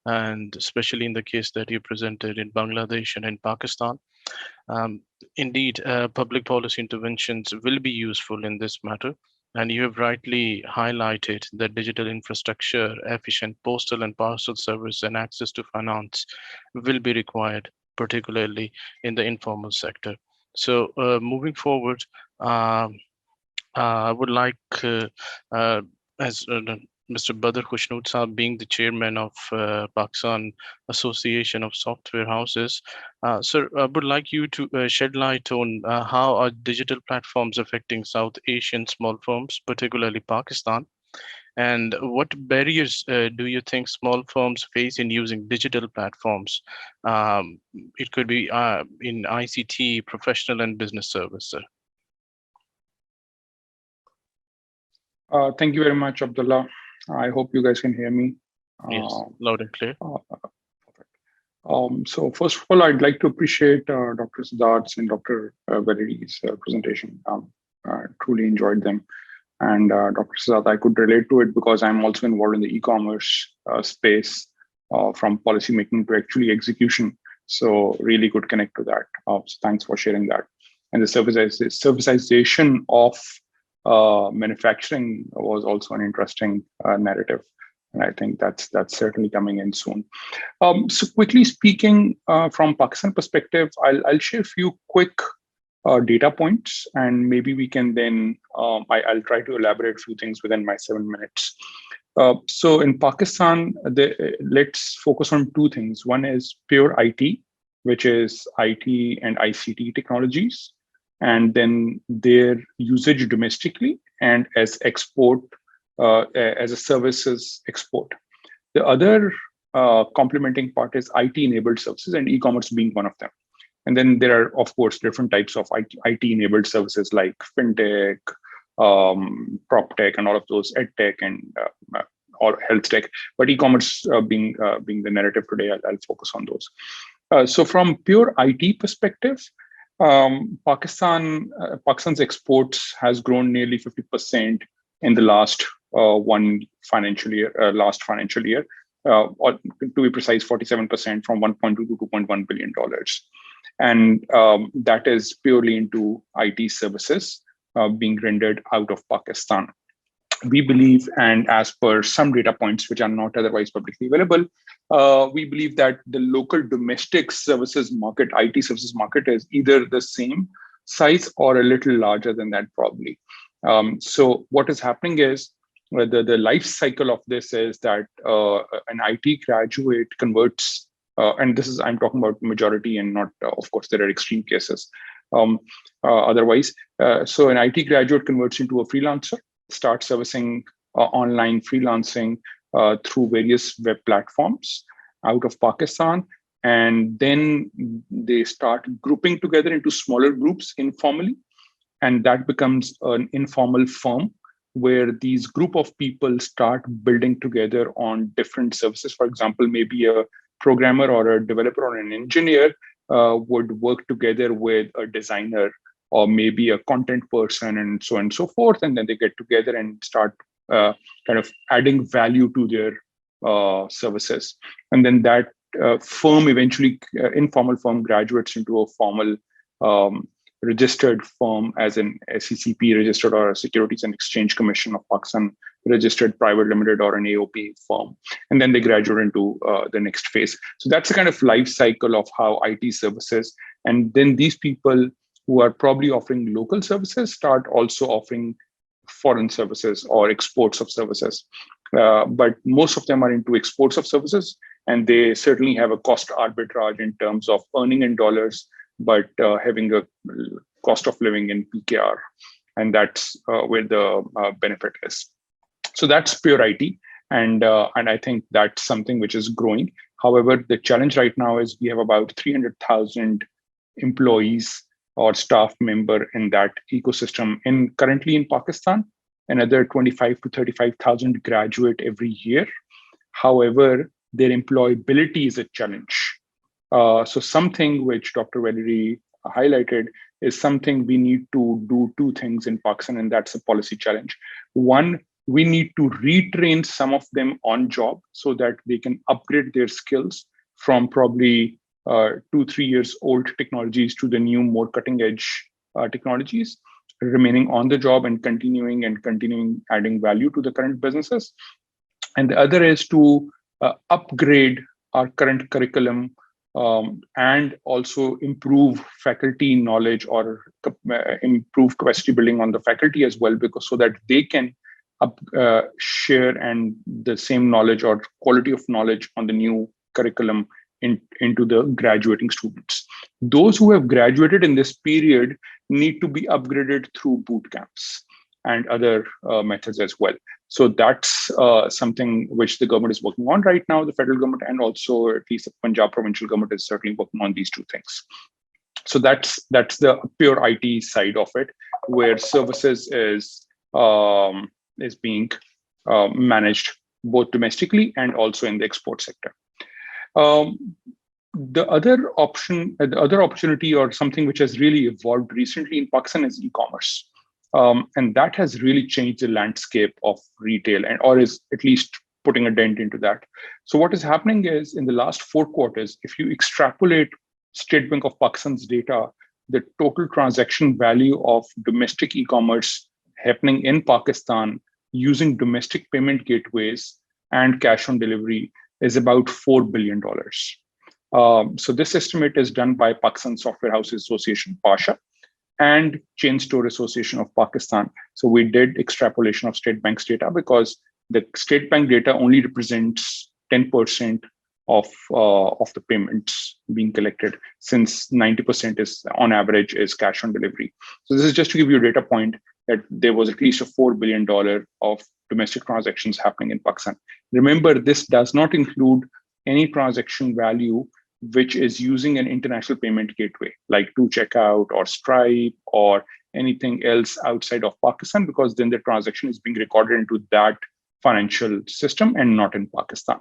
and especially in the case that you presented in Bangladesh and in Pakistan. Indeed, public policy interventions will be useful in this matter. And you have rightly highlighted that digital infrastructure, efficient postal and parcel service, and access to finance will be required, particularly in the informal sector. So moving forward, I would like, as Mr. Badr Khushnud Saab, being the chairman of Pakistan Association of Software Houses, sir, I would like you to shed light on how are digital platforms affecting South Asian small firms, particularly Pakistan, and what barriers do you think small firms face in using digital platforms? It could be in ICT, professional and business service, sir. Thank you very much, Abdullah. I hope you guys can hear me. Yes, loud and clear. So first of all, I'd like to appreciate Dr. Siddharth's and Dr. Valeri's presentation. I truly enjoyed them. And Dr. Siddharth, I could relate to it because I'm also involved in the e-commerce space from policymaking to actually execution. So really could connect to that. So thanks for sharing that. and the serviceization of manufacturing was also an interesting narrative. And I think that's certainly coming in soon. So quickly speaking, from Pakistan perspective, I'll share a few quick data points, and maybe we can then, I'll try to elaborate a few things within my 7 minutes. So in Pakistan, let's focus on two things. One is pure IT, which is IT and ICT technologies, and then their usage domestically and as export, as a services export. The other complementing part is IT-enabled services, and e-commerce being one of them. And then there are, of course, different types of IT-enabled services like fintech, prop tech, and all of those, ed tech, and or health tech. But e-commerce being the narrative today, I'll focus on those. So from pure IT perspective, Pakistan's exports has grown nearly 50% in the last last financial year, or to be precise, 47% from 1.2 to 2.1 billion dollars, and that is purely into IT services being rendered out of Pakistan. We believe, and as per some data points which are not otherwise publicly available, we believe that the local domestic services market, IT services market, is either the same size or a little larger than that, probably. So what is happening is the life cycle of this is that an IT graduate converts, and this is, I'm talking about majority and not, of course, there are extreme cases otherwise. So an IT graduate converts into a freelancer, starts servicing online freelancing through various web platforms out of Pakistan. And then they start grouping together into smaller groups informally. And that becomes an informal firm where these group of people start building together on different services. For example, maybe a programmer or a developer or an engineer would work together with a designer or maybe a content person and so on and so forth. And then they get together and start kind of adding value to their services. And then that firm eventually, informal firm, graduates into a formal registered firm as an SECP registered or a Securities and Exchange Commission of Pakistan registered private limited or an AOP firm. And then they graduate into the next phase. So that's the kind of life cycle of how IT services. And then these people who are probably offering local services start also offering foreign services or exports of services. But most of them are into exports of services, and they certainly have a cost arbitrage in terms of earning in dollars, but having a cost of living in PKR. And that's where the benefit is. So that's pure IT. And I think that's something which is growing. However, the challenge right now is we have about 300,000 employees or staff member in that ecosystem. And currently in Pakistan, another 25 to 35,000 graduate every year. However, their employability is a challenge. So something which Dr. Valerie highlighted is something we need to do two things in Pakistan, and that's a policy challenge. One, we need to retrain some of them on job so that they can upgrade their skills from probably 2-3 years old technologies to the new, more cutting edge technologies, remaining on the job and continuing adding value to the current businesses. And the other is to upgrade our current curriculum and also improve faculty knowledge or improve capacity building on the faculty as well, because so that they can share and the same knowledge or quality of knowledge on the new curriculum into the graduating students. Those who have graduated in this period need to be upgraded through boot camps and other methods as well. So that's something which the government is working on right now, the federal government, and also at least the Punjab provincial government is certainly working on these two things. So that's the pure IT side of it, where services is being managed both domestically and also in the export sector. The other opportunity or something which has really evolved recently in Pakistan is e-commerce. And that has really changed the landscape of retail, or is at least putting a dent into that. So what is happening is in the last 4 quarters, if you extrapolate State Bank of Pakistan's data the total transaction value of domestic e-commerce happening in Pakistan using domestic payment gateways and cash on delivery is about $4 billion. So this estimate is done by Pakistan Software Houses Association, PASHA, and Chain Store Association of Pakistan. So we did extrapolation of State Bank's data because the State Bank data only represents 10% of the payments being collected, since 90% is on average is cash on delivery. So this is just to give you a data point that there was at least a $4 billion of domestic transactions happening in Pakistan. Remember, this does not include any transaction value which is using an international payment gateway like 2Checkout or Stripe or anything else outside of Pakistan, because then the transaction is being recorded into that financial system and not in Pakistan.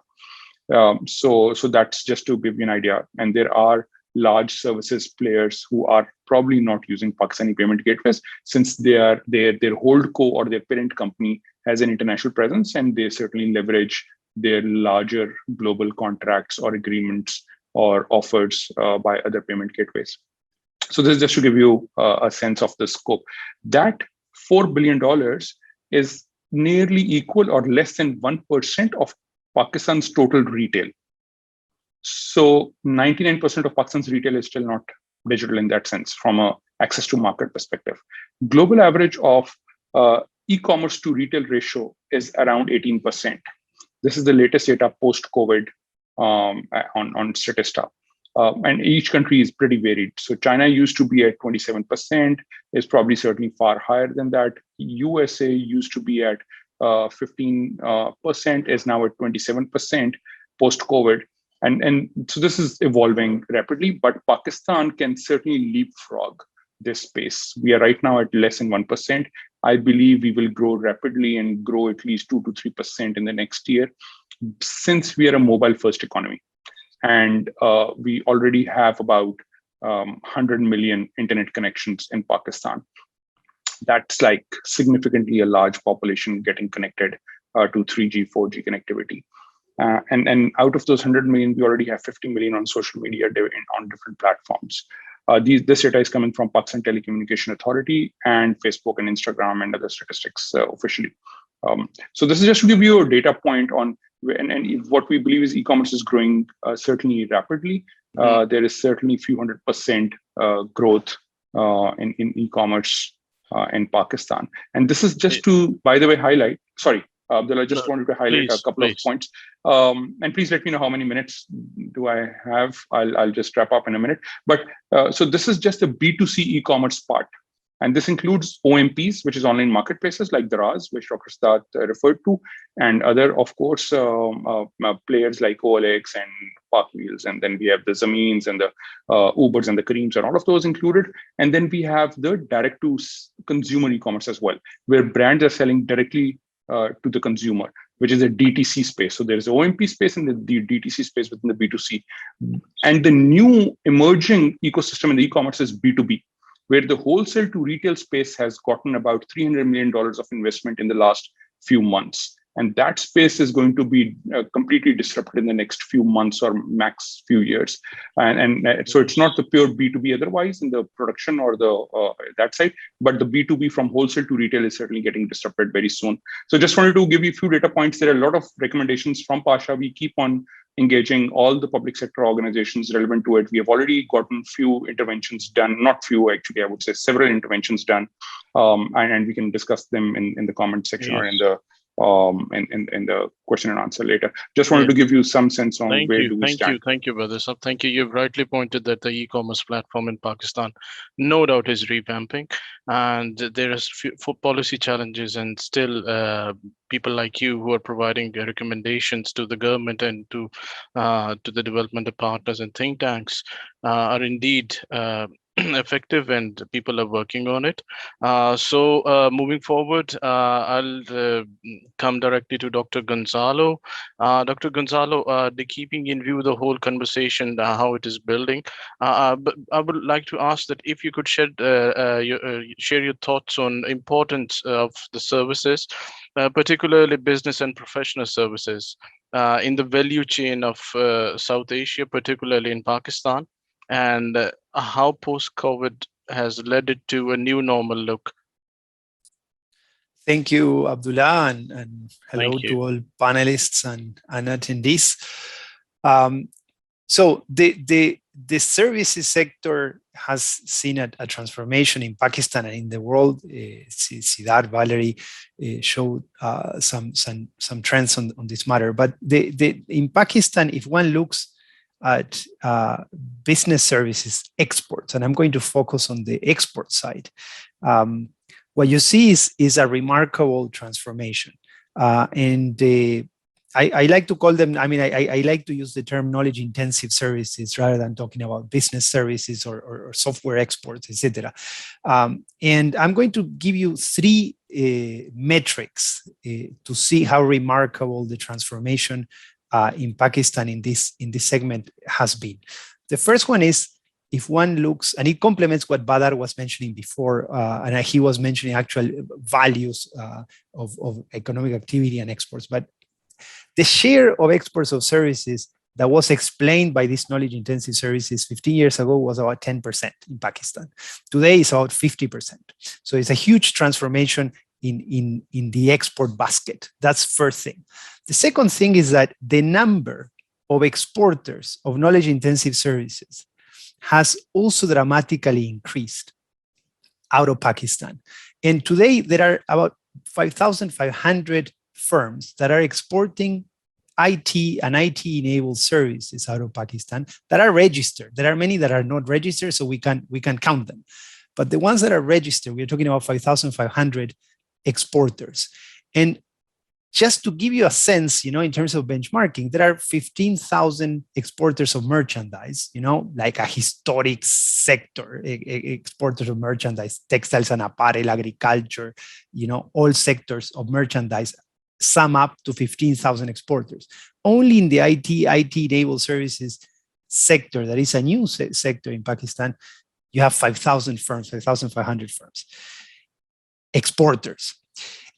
So that's just to give you an idea. And there are large services players who are probably not using Pakistani payment gateways, since their holdco or their parent company has an international presence, and they certainly leverage their larger global contracts or agreements or offers by other payment gateways. So this is just to give you a sense of the scope. That $4 billion is nearly equal or less than 1% of Pakistan's total retail. So 99% of Pakistan's retail is still not digital in that sense from a access to market perspective. Global average of e-commerce to retail ratio is around 18%. This is the latest data post-COVID on Statista. And each country is pretty varied. So China used to be at 27%, is probably certainly far higher than that. USA used to be at 15%, is now at 27% post-COVID. And so this is evolving rapidly, but Pakistan can certainly leapfrog this space. We are right now at less than 1%. I believe we will grow rapidly and grow at least 2 to 3% in the next year, since we are a mobile-first economy. And we already have about 100 million internet connections in Pakistan. That's like significantly a large population getting connected to 3G, 4G connectivity. And out of those 100 million, we already have 50 million on social media on different platforms. This data is coming from Pakistan Telecommunication Authority and Facebook and Instagram and other statistics officially. So this is just to give you a data point on, and what we believe is e-commerce is growing certainly rapidly. There is certainly a few 100% growth in e-commerce in Pakistan. And this is just to, by the way, highlight, sorry, Abdullah, I just wanted to highlight a couple of points. And please let me know how many minutes do I have. I'll just wrap up in a minute. But so this is just a B2C e-commerce part. And this includes OMPs, which is online marketplaces like Daraz, which Dr. Sadat referred to, and other, of course, players like OLX and Park Wheels. And then we have the Zameens and the Ubers and the Careems and all of those included. And then we have the direct-to-consumer e-commerce as well, where brands are selling directly to the consumer, which is a DTC space. So there's OMP space and the DTC space within the B2C. And the new emerging ecosystem in the e-commerce is B2B, where the wholesale to retail space has gotten about $300 million of investment in the last few months. And that space is going to be completely disrupted in the next few months or max few years. And so it's not the pure B2B otherwise in the production or the that side, but the B2B from wholesale to retail is certainly getting disrupted very soon. So just wanted to give you a few data points. There are a lot of recommendations from Pasha. We keep on engaging all the public sector organizations relevant to it. We have already gotten few interventions done, not few actually, I would say several interventions done. And we can discuss them in the comment section or in the question and answer later. Just wanted to give you some sense on where do we stand. Thank you, brother. So thank you. You've rightly pointed that the e-commerce platform in Pakistan, no doubt, is revamping, and there is for policy challenges, and still people like you who are providing recommendations to the government and to the development partners and think tanks are indeed effective, and people are working on it. So moving forward, I'll come directly to Dr. Gonzalo. Dr. Gonzalo, keeping in view the whole conversation, how it is building, but I would like to ask that if you could share your thoughts on importance of the services, particularly business and professional services, in the value chain of South Asia, particularly in Pakistan, and how post-COVID has led it to a new normal look? Thank you, Abdullah, and hello Thank you. to all panelists and attendees. So the services sector has seen a transformation in Pakistan and in the world. Siddharth, Valerie showed some trends on this matter. But in Pakistan, if one looks at business services exports, and I'm going to focus on the export side, what you see is a remarkable transformation. I like to call them, I like to use the term knowledge intensive services rather than talking about business services or software exports, etc. And I'm going to give you three metrics to see how remarkable the transformation in Pakistan in this segment has been. The first one is, if one looks, and it complements what Badar was mentioning before, and he was mentioning actual values of economic activity and exports, but the share of exports of services that was explained by these knowledge-intensive services 15 years ago was about 10% in Pakistan. Today, it's about 50%. So it's a huge transformation in the export basket. That's first thing. The second thing is that the number of exporters of knowledge-intensive services has also dramatically increased out of Pakistan. And today, there are about 5,500 firms that are exporting IT and IT-enabled services out of Pakistan that are registered. There are many that are not registered, so we can count them. But the ones that are registered, we're talking about 5,500 exporters. And just to give you a sense, in terms of benchmarking, there are 15,000 exporters of merchandise, like a historic sector, exporters of merchandise, textiles and apparel, agriculture, all sectors of merchandise sum up to 15,000 exporters. Only in the IT-enabled services sector, that is a new sector in Pakistan, you have 5,000 firms, 5,500 firms, exporters.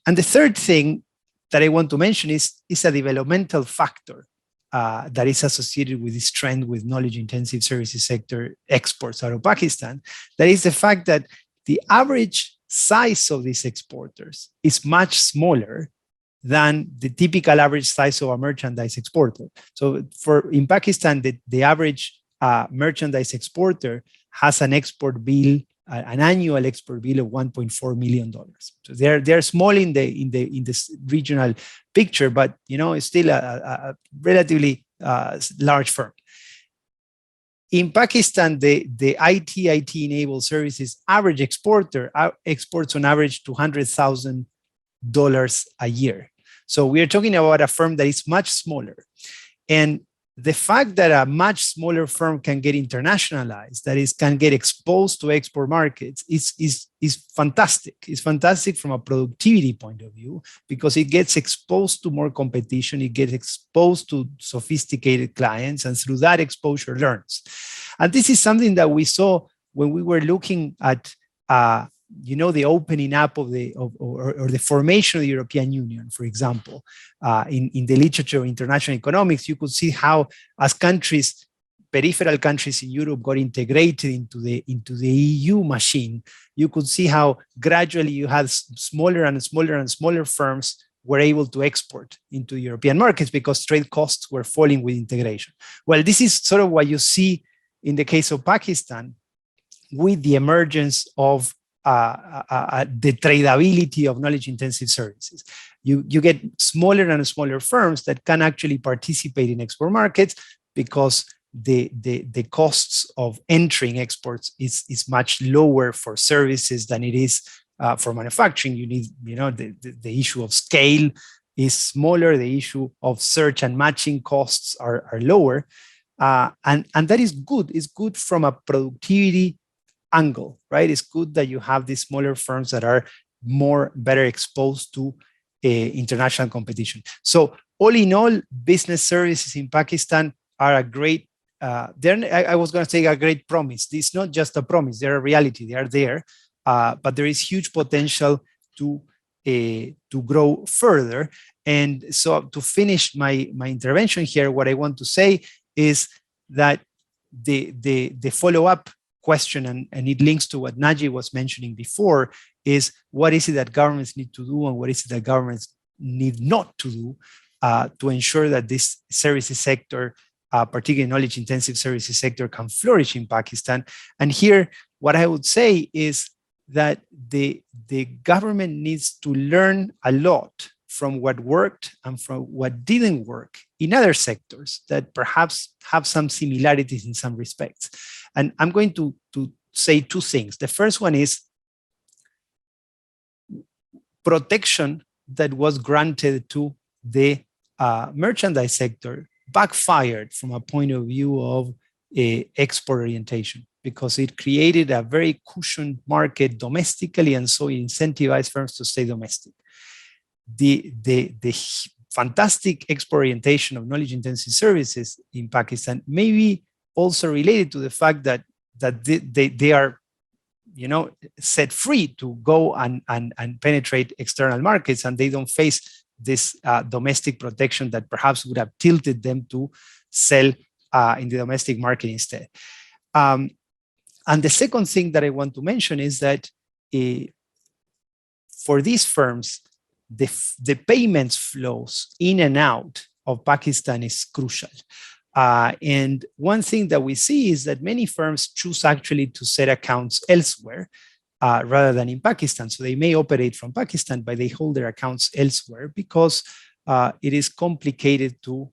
And the third thing that I want to mention is a developmental factor that is associated with this trend with knowledge-intensive services sector exports out of Pakistan. That is the fact that the average size of these exporters is much smaller than the typical average size of a merchandise exporter. So in Pakistan, the average merchandise exporter has an export bill, an annual export bill of $1.4 million. So they're small in this regional picture, but it's still a relatively large firm. In Pakistan, the IT-enabled services average exporter exports on average $200,000 a year. So we are talking about a firm that is much smaller. And the fact that a much smaller firm can get internationalized, that is, can get exposed to export markets, is fantastic. It's fantastic from a productivity point of view, because it gets exposed to more competition, it gets exposed to sophisticated clients, and through that exposure learns. And this is something that we saw when we were looking at the opening up of the formation of the European Union, for example, in the literature of international economics, you could see how, as countries, peripheral countries in Europe got integrated into the EU machine, you could see how gradually you had smaller and smaller and smaller firms were able to export into European markets because trade costs were falling with integration. Well, this is sort of what you see in the case of Pakistan with the emergence of the tradability of knowledge-intensive services. You get smaller and smaller firms that can actually participate in export markets because the costs of entering exports is much lower for services than it is for manufacturing. You need, the issue of scale is smaller. The issue of search and matching costs are lower, and that is good. It's good from a productivity angle, right? It's good that you have these smaller firms that are better exposed to international competition. So all in all, business services in Pakistan are a great, I was going to say a great promise. It's not just a promise, they're a reality, they are there, but there is huge potential to grow further. And so to finish my intervention here, what I want to say is that the follow-up question, and it links to what Naji was mentioning before, is what is it that governments need to do and what is it that governments need not to do to ensure that this services sector, particularly knowledge-intensive services sector, can flourish in Pakistan. And here, what I would say is that the government needs to learn a lot from what worked and from what didn't work in other sectors that perhaps have some similarities in some respects. And I'm going to say two things. The first one is protection that was granted to the merchandise sector backfired from a point of view of export orientation, because it created a very cushioned market domestically, and so it incentivized firms to stay domestic. The fantastic export orientation of knowledge-intensive services in Pakistan may be also related to the fact that they are, set free to go and penetrate external markets, and they don't face this domestic protection that perhaps would have tilted them to sell in the domestic market instead. And the second thing that I want to mention is that for these firms, the payments flows in and out of Pakistan is crucial. And one thing that we see is that many firms choose actually to set accounts elsewhere rather than in Pakistan. So they may operate from Pakistan, but they hold their accounts elsewhere because it is complicated to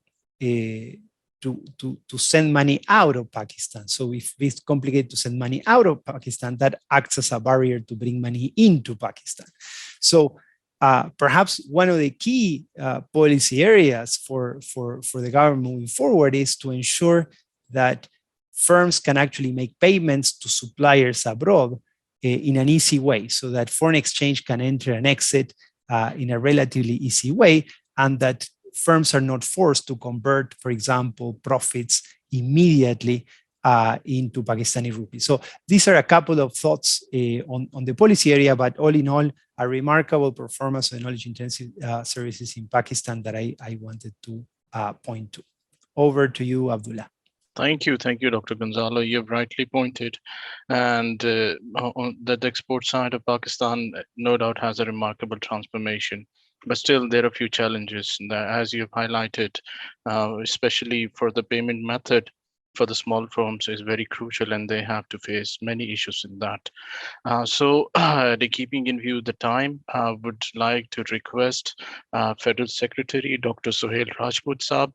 send money out of Pakistan. So if it's complicated to send money out of Pakistan, that acts as a barrier to bring money into Pakistan. So perhaps one of the key policy areas for the government moving forward is to ensure that firms can actually make payments to suppliers abroad in an easy way, so that foreign exchange can enter and exit in a relatively easy way, and that firms are not forced to convert, for example, profits immediately into Pakistani rupees. So these are a couple of thoughts on the policy area, but all in all, a remarkable performance of knowledge-intensive services in Pakistan that I wanted to point to. Over to you, Abdullah. Thank you, Dr. Gonzalo. You've rightly pointed, and on the export side of Pakistan, no doubt has a remarkable transformation. But still, there are a few challenges that, as you've highlighted, especially for the payment method for the small firms is very crucial, and they have to face many issues in that. So keeping in view the time, I would like to request Federal Secretary Dr. Sohail Rajput Saab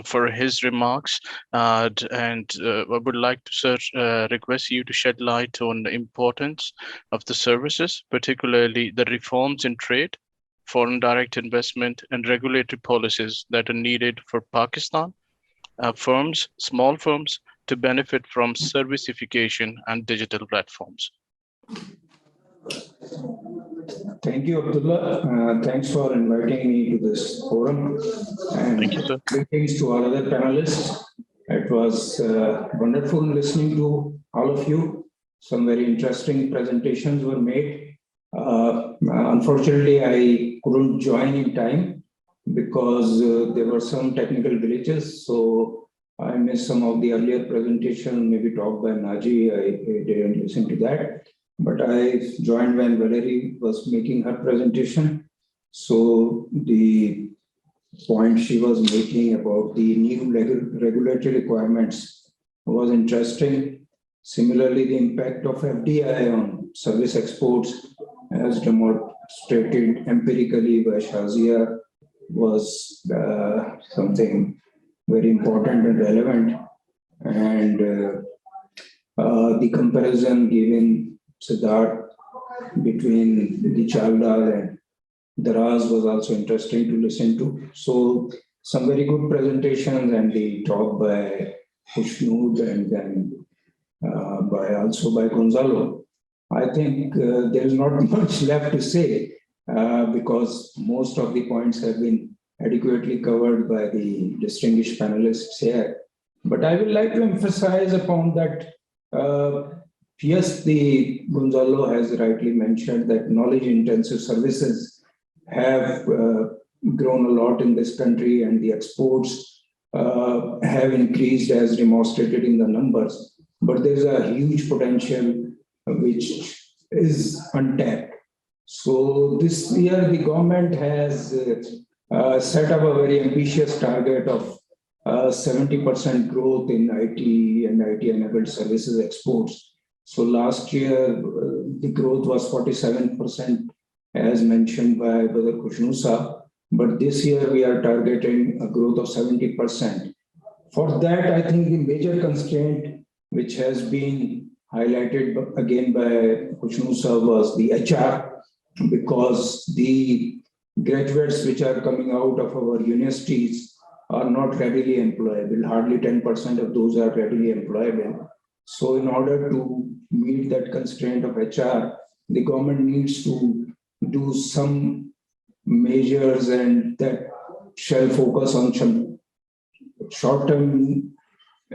for his remarks, and I would like to request you to shed light on the importance of the services, particularly the reforms in trade, foreign direct investment, and regulatory policies that are needed for Pakistan firms, small firms, to benefit from servicification and digital platforms. Thank you, Abdullah. Thanks for inviting me to this forum. And thank you, sir. Greetings to all other panelists. It was wonderful listening to all of you. Some very interesting presentations were made. Unfortunately, I couldn't join in time because there were some technical glitches. So I missed some of the earlier presentation, maybe talked by Naji. I didn't listen to that. But I joined when Valerie was making her presentation. So the point she was making about the new regulatory requirements was interesting. Similarly, the impact of FDI on service exports, as demonstrated empirically by Shazia, was something very important and relevant. And the comparison given Siddharth between the Chavda and Daraz was also interesting to listen to. So some very good presentations, and the talk by Kushnood and then also by Gonzalo. I think there is not much left to say because most of the points have been adequately covered by the distinguished panelists here. But I would like to emphasize upon that yes, the Gonzalo has rightly mentioned that knowledge-intensive services have grown a lot in this country, and the exports have increased as demonstrated in the numbers. but there's a huge potential which is untapped. So this year, the government has set up a very ambitious target of 70% growth in IT and IT-enabled services exports. So last year, the growth was 47%, as mentioned by Brother Kushnusa. But this year, we are targeting a growth of 70%. For that, I think the major constraint, which has been highlighted again by Kushnusa, was the HR, because the graduates which are coming out of our universities are not readily employable. Hardly 10% of those are readily employable. So in order to meet that constraint of HR, the government needs to do some measures, and that shall focus on some short-term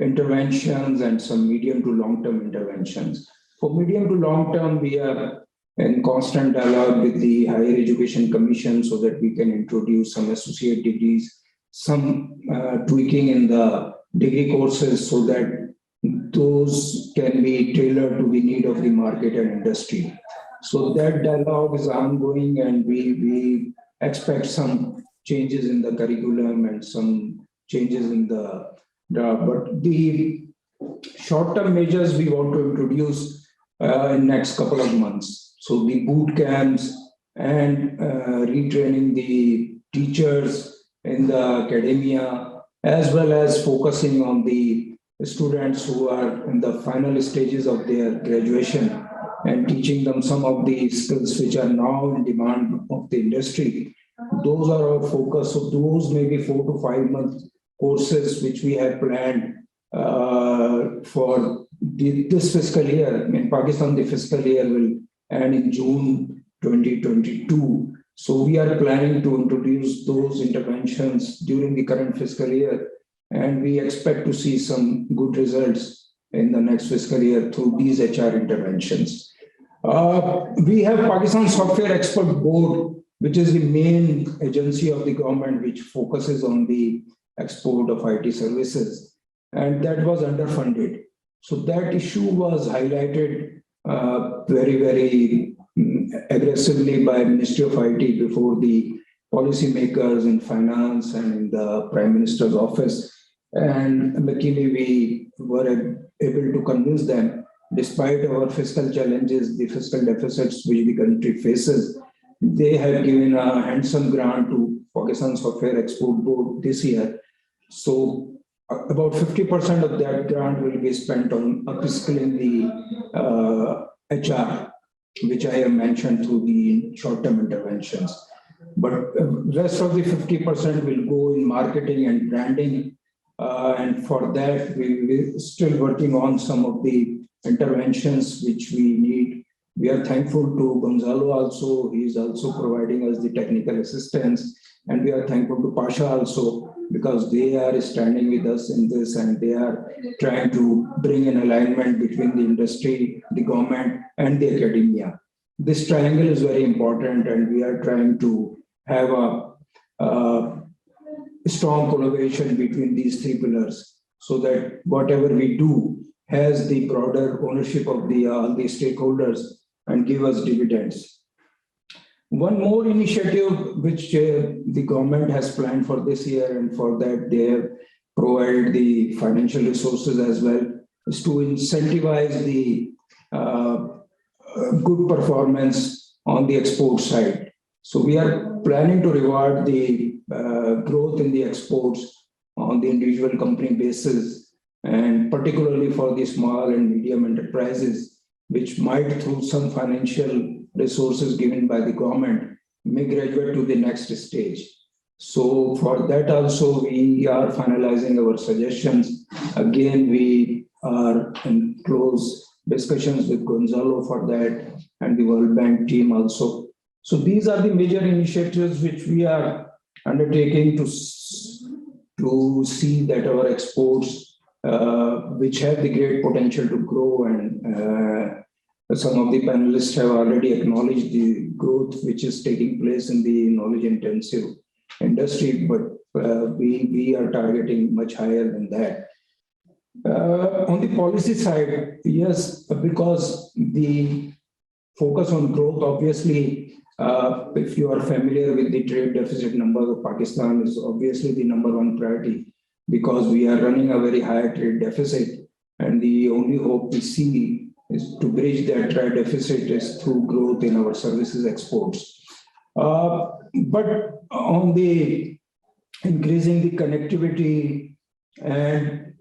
interventions and some medium to long-term interventions. For medium to long-term, we are in constant dialogue with the Higher Education Commission so that we can introduce some associate degrees, some tweaking in the degree courses so that those can be tailored to the need of the market and industry. So that dialogue is ongoing, and we expect some changes in the curriculum and some changes in but the short-term measures we want to introduce in next couple of months. So the boot camps and retraining the teachers in the academia, as well as focusing on the students who are in the final stages of their graduation and teaching them some of the skills which are now in demand of the industry. Those are our focus. So those may be 4 to 5 month courses which we have planned for this fiscal year. In Pakistan, the fiscal year will end in June 2022. So we are planning to introduce those interventions during the current fiscal year, and we expect to see some good results in the next fiscal year through these HR interventions. We have Pakistan Software Expert Board, which is the main agency of the government which focuses on the export of IT services, and that was underfunded. So that issue was highlighted very, very aggressively by Ministry of IT before the policymakers in finance and in the Prime Minister's office. And luckily, we were able to convince them, despite our fiscal challenges, the fiscal deficits which the country faces, they have given a handsome grant to Pakistan Software Export Board this year. So about 50% of that grant will be spent on upskilling the HR, which I have mentioned through the short-term interventions. But rest of the 50% will go in marketing and branding. And for that, we're still working on some of the interventions which we need. We are thankful to Gonzalo also. He is also providing us the technical assistance. And we are thankful to Pasha also, because they are standing with us in this, and they are trying to bring an alignment between the industry, the government, and the academia. This triangle is very important, and we are trying to have a strong collaboration between these three pillars so that whatever we do has the broader ownership of the stakeholders and give us dividends. One more initiative which the government has planned for this year, and for that they have provided the financial resources as well, is to incentivize the good performance on the export side. So we are planning to reward the growth in the exports on the individual company basis, and particularly for the small and medium enterprises, which might, through some financial resources given by the government, may graduate to the next stage. So for that also, we are finalizing our suggestions. Again, we are in close discussions with Gonzalo for that, and the World Bank team also. So these are the major initiatives which we are undertaking to see that our exports, which have the great potential to grow, and some of the panelists have already acknowledged the growth which is taking place in the knowledge-intensive industry, but we are targeting much higher than that. On the policy side, yes, because the focus on growth, obviously, if you are familiar with the trade deficit numbers of Pakistan, is obviously the number one priority because we are running a very high trade deficit. And the only hope we see is to bridge that trade deficit is through growth in our services exports. But on the increasing the connectivity, and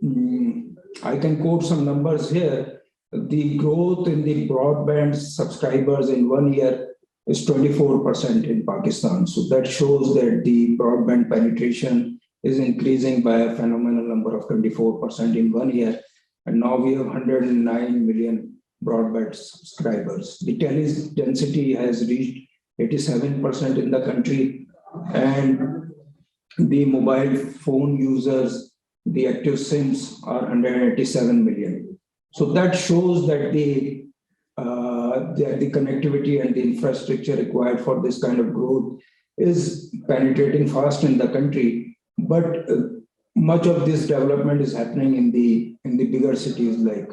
I can quote some numbers here. The growth in the broadband subscribers in 1 year is 24% in Pakistan. So that shows that the broadband penetration is increasing by a phenomenal number of 24% in 1 year. And now we have 109 million broadband subscribers. The tele density has reached 87% in the country. And the mobile phone users, the active SIMs are 187 million. So that shows that the connectivity and the infrastructure required for this kind of growth is penetrating fast in the country. But much of this development is happening in the bigger cities like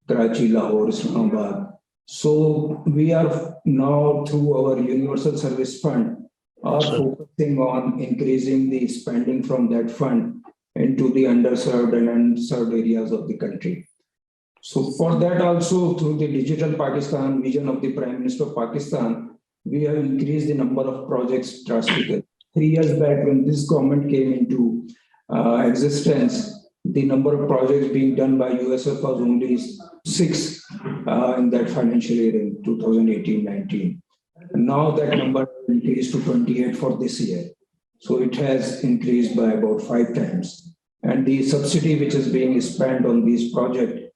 Karachi, Lahore, Islamabad. So we are now through our Universal Service Fund are focusing on increasing the spending from that fund into the underserved and unserved areas of the country. So for that also, through the Digital Pakistan vision of the Prime Minister of Pakistan, we have increased the number of projects drastically. 3 years back, when this government came into existence, the number of projects being done by USF was only 6 in that financial year in 2018-19. And now that number increased to 28 for this year. So it has increased by about 5 times. And the subsidy which is being spent on these projects,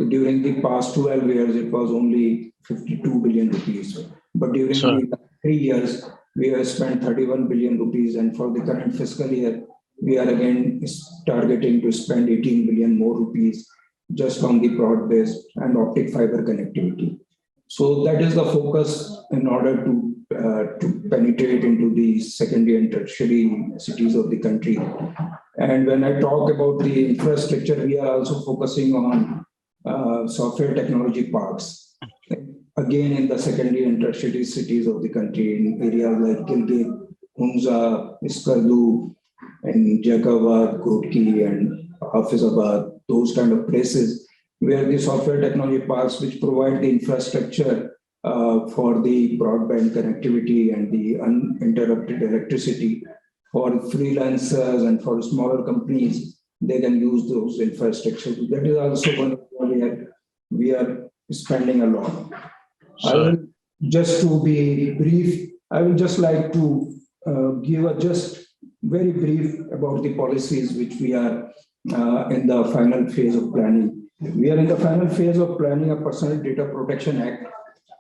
during the past 12 years, it was only 52 billion rupees. But during the 3 years, we have spent 31 billion rupees. And for the current fiscal year, we are again targeting to spend 18 billion more rupees just on the broad-based and optic fiber connectivity. So that is the focus in order to penetrate into the secondary and tertiary cities of the country. And when I talk about the infrastructure, we are also focusing on software technology parks, again in the secondary and tertiary cities of the country, in areas like Gilgit, Hunza, Iskardu, and Jacobabad, Kotki, and Hafizabad, those kind of places where the software technology parks which provide the infrastructure for the broadband connectivity and the uninterrupted electricity for freelancers and for smaller companies, they can use those infrastructure. That is also one area we are spending a lot. I will, just to be brief, I will just like to give a just very brief about the policies which we are in the final phase of planning. We are in the final phase of planning a Personal Data Protection Act,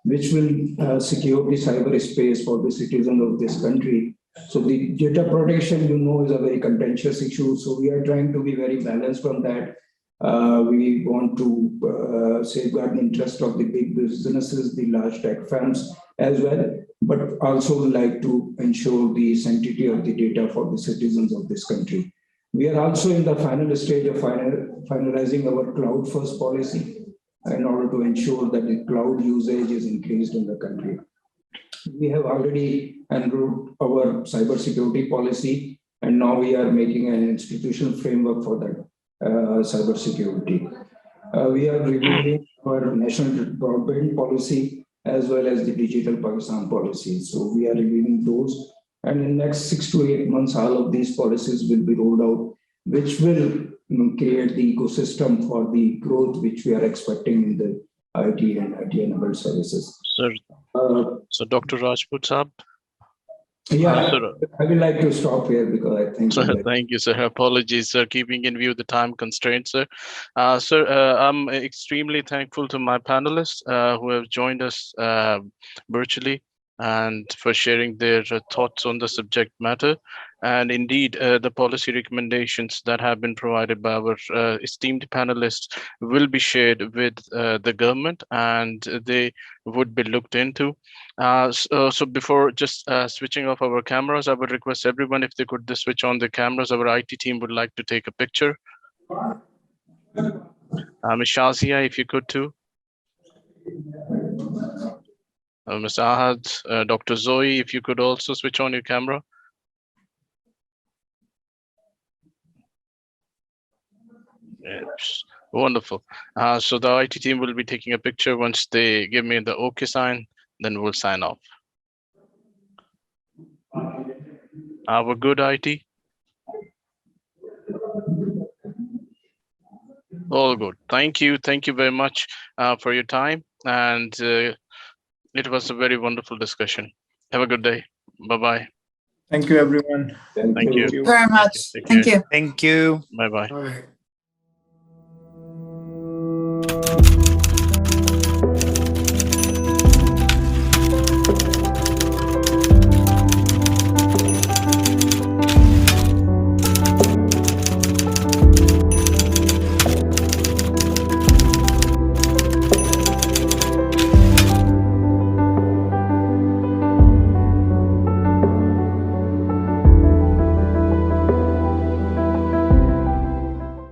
which will secure the cyberspace for the citizens of this country. So the data protection, you know, is a very contentious issue. So we are trying to be very balanced on that. We want to safeguard the interest of the big businesses, the large tech firms as well, but also like to ensure the sanctity of the data for the citizens of this country. We are also in the final stage of finalizing our cloud first policy in order to ensure that the cloud usage is increased in the country. We have already enrolled our cybersecurity policy, and now we are making an institutional framework for that cybersecurity. We are reviewing our national broadband policy as well as the Digital Pakistan policy. So we are reviewing those. And in the next 6 to 8 months, all of these policies will be rolled out, which will create the ecosystem for the growth which we are expecting in the IT and IT-enabled services. Sir, so Dr. Rajput Saab? Yeah, I would like to stop here because I think. Thank you, sir. Apologies, sir. Keeping in view the time constraints, sir. Sir, I'm extremely thankful to my panelists who have joined us virtually and for sharing their thoughts on the subject matter. And indeed, the policy recommendations that have been provided by our esteemed panelists will be shared with the government, and they would be looked into. So before just switching off our cameras, I would request everyone if they could switch on the cameras. Our IT team would like to take a picture. Ms. Shazia, if you could too. Mr. Ahad, Dr. Zoe, if you could also switch on your camera. Yes. Wonderful. So the IT team will be taking a picture. Once they give me the OK sign, then we'll sign off. We're good, IT? All good. Thank you. Thank you very much for your time. And it was a very wonderful discussion. Have a good day. Bye-bye. Thank you, everyone. Thank you. you. Very much. Take Thank care. you. Thank you. Bye-bye. All right.